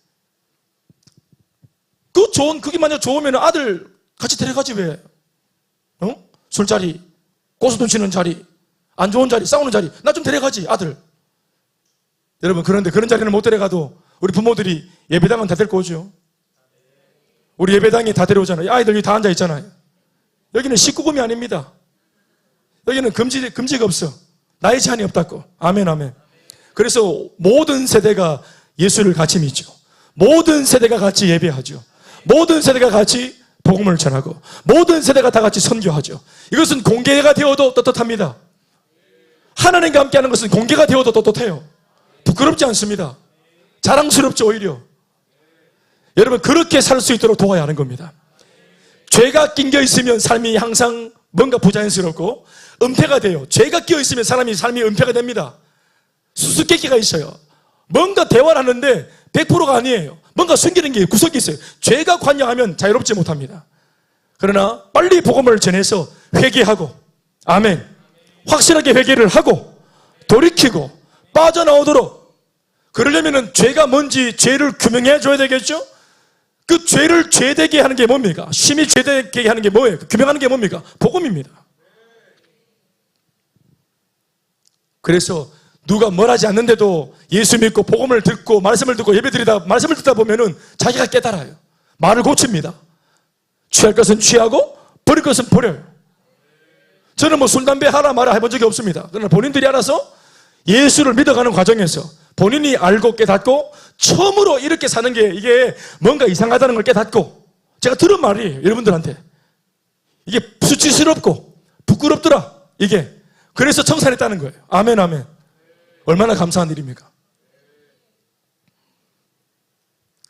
그게 만약 좋으면 아들 같이 데려가지 왜? 술자리, 고수돈 치는 자리, 안 좋은 자리, 싸우는 자리, 나 좀 데려가지, 아들. 여러분, 그런데 그런 자리는 못 데려가도 우리 부모들이 예배당은 다 데리고 오죠. 우리 예배당에 다 데려오잖아요. 아이들 여기 다 앉아있잖아요. 여기는 19금이 아닙니다. 여기는 금지가 없어. 나이 제한이 없다고. 아멘, 아멘. 그래서 모든 세대가 예수를 같이 믿죠. 모든 세대가 같이 예배하죠. 모든 세대가 같이 복음을 전하고 모든 세대가 다 같이 선교하죠. 이것은 공개가 되어도 떳떳합니다. 하나님과 함께하는 것은 공개가 되어도 떳떳해요. 부끄럽지 않습니다. 자랑스럽죠, 오히려. 여러분, 그렇게 살 수 있도록 도와야 하는 겁니다. 죄가 낑겨 있으면 삶이 항상 뭔가 부자연스럽고 은폐가 돼요. 죄가 끼어 있으면 삶이 은폐가 됩니다. 수수께끼가 있어요. 뭔가 대화를 하는데 100%가 아니에요. 뭔가 숨기는 게 구석이 있어요. 죄가 관여하면 자유롭지 못합니다. 그러나 빨리 복음을 전해서 회개하고, 아멘, 확실하게 회개를 하고 돌이키고 빠져나오도록, 그러려면 죄가 뭔지 죄를 규명해 줘야 되겠죠. 그 죄를 죄되게 하는 게 뭡니까? 심히 죄되게 하는 게 뭐예요? 규명하는 게 뭡니까? 복음입니다. 그래서 누가 뭘 하지 않는데도 예수 믿고 복음을 듣고 말씀을 듣고 예배드리다 말씀을 듣다 보면은 자기가 깨달아요. 말을 고칩니다. 취할 것은 취하고 버릴 것은 버려요. 저는 뭐 술, 담배 하라 마라 해본 적이 없습니다. 그러나 본인들이 알아서 예수를 믿어가는 과정에서 본인이 알고 깨닫고 처음으로 이렇게 사는 게 이게 뭔가 이상하다는 걸 깨닫고 제가 들은 말이에요. 여러분들한테. 이게 수치스럽고 부끄럽더라. 이게. 그래서 청산했다는 거예요. 아멘, 아멘. 얼마나 감사한 일입니까?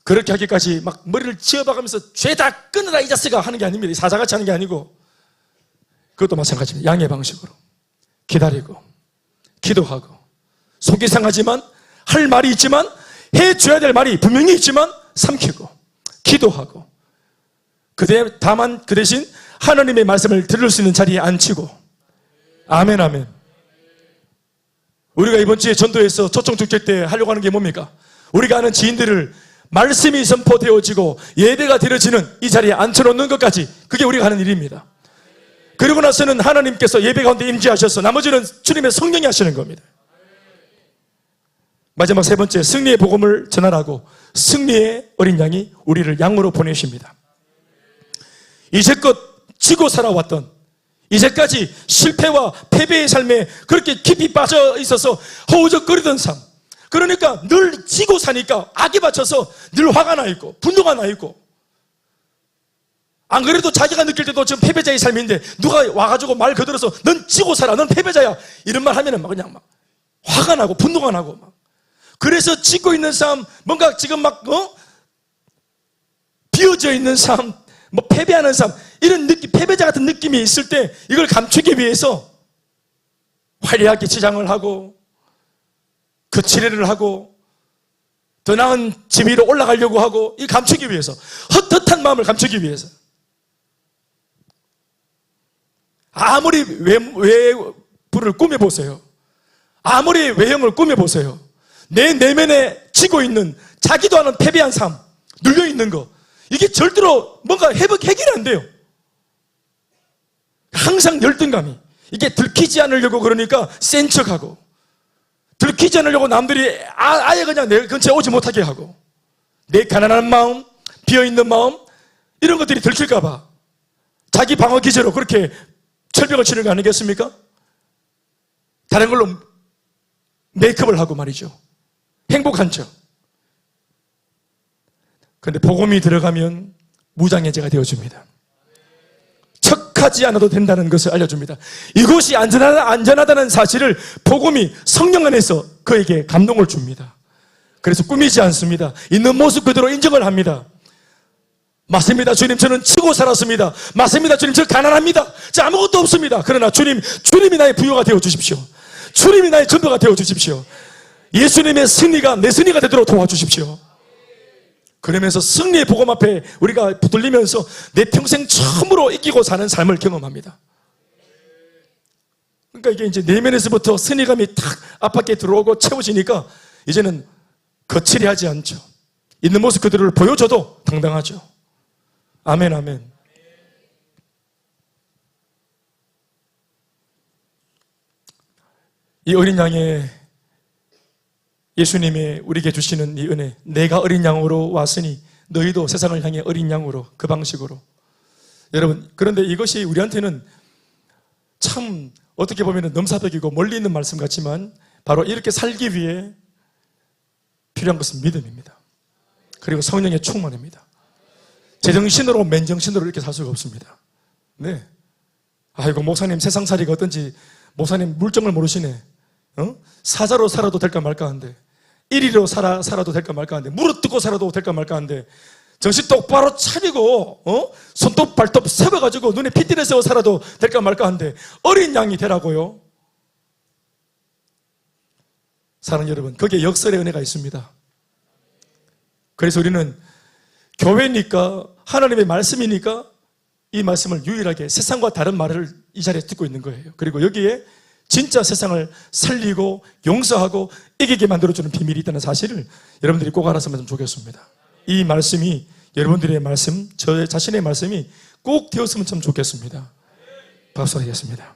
그렇게 하기까지 막 머리를 쥐어박으면서 죄다 끊으라 이 자식아 하는 게 아닙니다. 사자같이 하는 게 아니고 그것도 마찬가지입니다. 양의 방식으로 기다리고 기도하고 속이 상하지만 할 말이 있지만 해줘야 될 말이 분명히 있지만 삼키고 기도하고 다만 그 대신 하나님의 말씀을 들을 수 있는 자리에 앉히고 아멘 아멘. 우리가 이번 주에 전도에서 초청 축제 때 하려고 하는 게 뭡니까? 우리가 아는 지인들을 말씀이 선포되어지고 예배가 드려지는 이 자리에 앉혀놓는 것까지 그게 우리가 하는 일입니다. 그리고 나서는 하나님께서 예배 가운데 임재하셔서 나머지는 주님의 성령이 하시는 겁니다. 마지막 세 번째, 승리의 복음을 전하라고 승리의 어린 양이 우리를 양으로 보내십니다. 이제껏 지고 살아왔던 이제까지 실패와 패배의 삶에 그렇게 깊이 빠져 있어서 허우적거리던 삶, 그러니까 늘 지고 사니까 악에 받쳐서 늘 화가 나 있고 분노가 나 있고 안 그래도 자기가 느낄 때도 지금 패배자의 삶인데 누가 와가지고 말 거들어서 넌 지고 살아, 넌 패배자야 이런 말 하면은 막 그냥 막 화가 나고 분노가 나고 막 그래서 지고 있는 삶, 뭔가 지금 막 비어져 있는 삶, 뭐 패배하는 삶 이런 느낌, 패배자 같은 느낌이 있을 때 이걸 감추기 위해서 화려하게 치장을 하고 거칠애를 하고 더 나은 집 위로 올라가려고 하고 이 감추기 위해서 헛헛한 마음을 감추기 위해서 아무리 외부를 꾸며보세요. 아무리 외형을 꾸며보세요. 내 내면에 지고 있는 자기도 아는 패배한 삶, 눌려있는 거 이게 절대로 뭔가 해결이 안 돼요. 항상 열등감이 이게 들키지 않으려고 그러니까 센 척하고 들키지 않으려고 남들이 아예 그냥 내 근처에 오지 못하게 하고 내 가난한 마음, 비어있는 마음 이런 것들이 들킬까 봐 자기 방어 기제로 그렇게 철벽을 치는 거 아니겠습니까? 다른 걸로 메이크업을 하고 말이죠. 행복한 척. 그런데 복음이 들어가면 무장해제가 되어줍니다. 척하지 않아도 된다는 것을 알려줍니다. 이곳이 안전하다는 사실을 복음이 성령 안에서 그에게 감동을 줍니다. 그래서 꾸미지 않습니다. 있는 모습 그대로 인정을 합니다. 맞습니다. 주님, 저는 치고 살았습니다. 맞습니다. 주님, 저 가난합니다. 저 아무것도 없습니다. 그러나 주님이 나의 부여가 되어 주십시오. 주님이 나의 전도가 되어 주십시오. 예수님의 승리가 내 승리가 되도록 도와주십시오. 그러면서 승리의 복음 앞에 우리가 붙들리면서 내 평생 처음으로 이기고 사는 삶을 경험합니다. 그러니까 이게 이제 내면에서부터 승리감이 탁 앞밖에 들어오고 채워지니까 이제는 거칠이 하지 않죠. 있는 모습 그대로를 보여줘도 당당하죠. 아멘, 아멘. 이 어린 양의 예수님의 우리에게 주시는 이 은혜, 내가 어린 양으로 왔으니 너희도 세상을 향해 어린 양으로, 그 방식으로. 여러분, 그런데 이것이 우리한테는 참 어떻게 보면 넘사벽이고 멀리 있는 말씀 같지만 바로 이렇게 살기 위해 필요한 것은 믿음입니다. 그리고 성령의 충만입니다. 제정신으로 맨정신으로 이렇게 살 수가 없습니다. 네. 아이고, 목사님 세상살이가 어떤지 목사님 물정을 모르시네. 사자로 살아도 될까 말까 한데, 1위로 살아도 될까 말까 한데, 무릎 뜯고 살아도 될까 말까 한데, 정신 똑바로 차리고 손톱 발톱 세워가지고 눈에 핏대를 세워 살아도 될까 말까 한데 어린 양이 되라고요. 사랑하는 여러분, 거기에 역설의 은혜가 있습니다. 그래서 우리는 교회니까 하나님의 말씀이니까 이 말씀을 유일하게 세상과 다른 말을 이 자리에 듣고 있는 거예요. 그리고 여기에 진짜 세상을 살리고 용서하고 이기게 만들어주는 비밀이 있다는 사실을 여러분들이 꼭 알았으면 좋겠습니다. 이 말씀이 여러분들의 말씀, 저 자신의 말씀이 꼭 되었으면 참 좋겠습니다. 박수하겠습니다.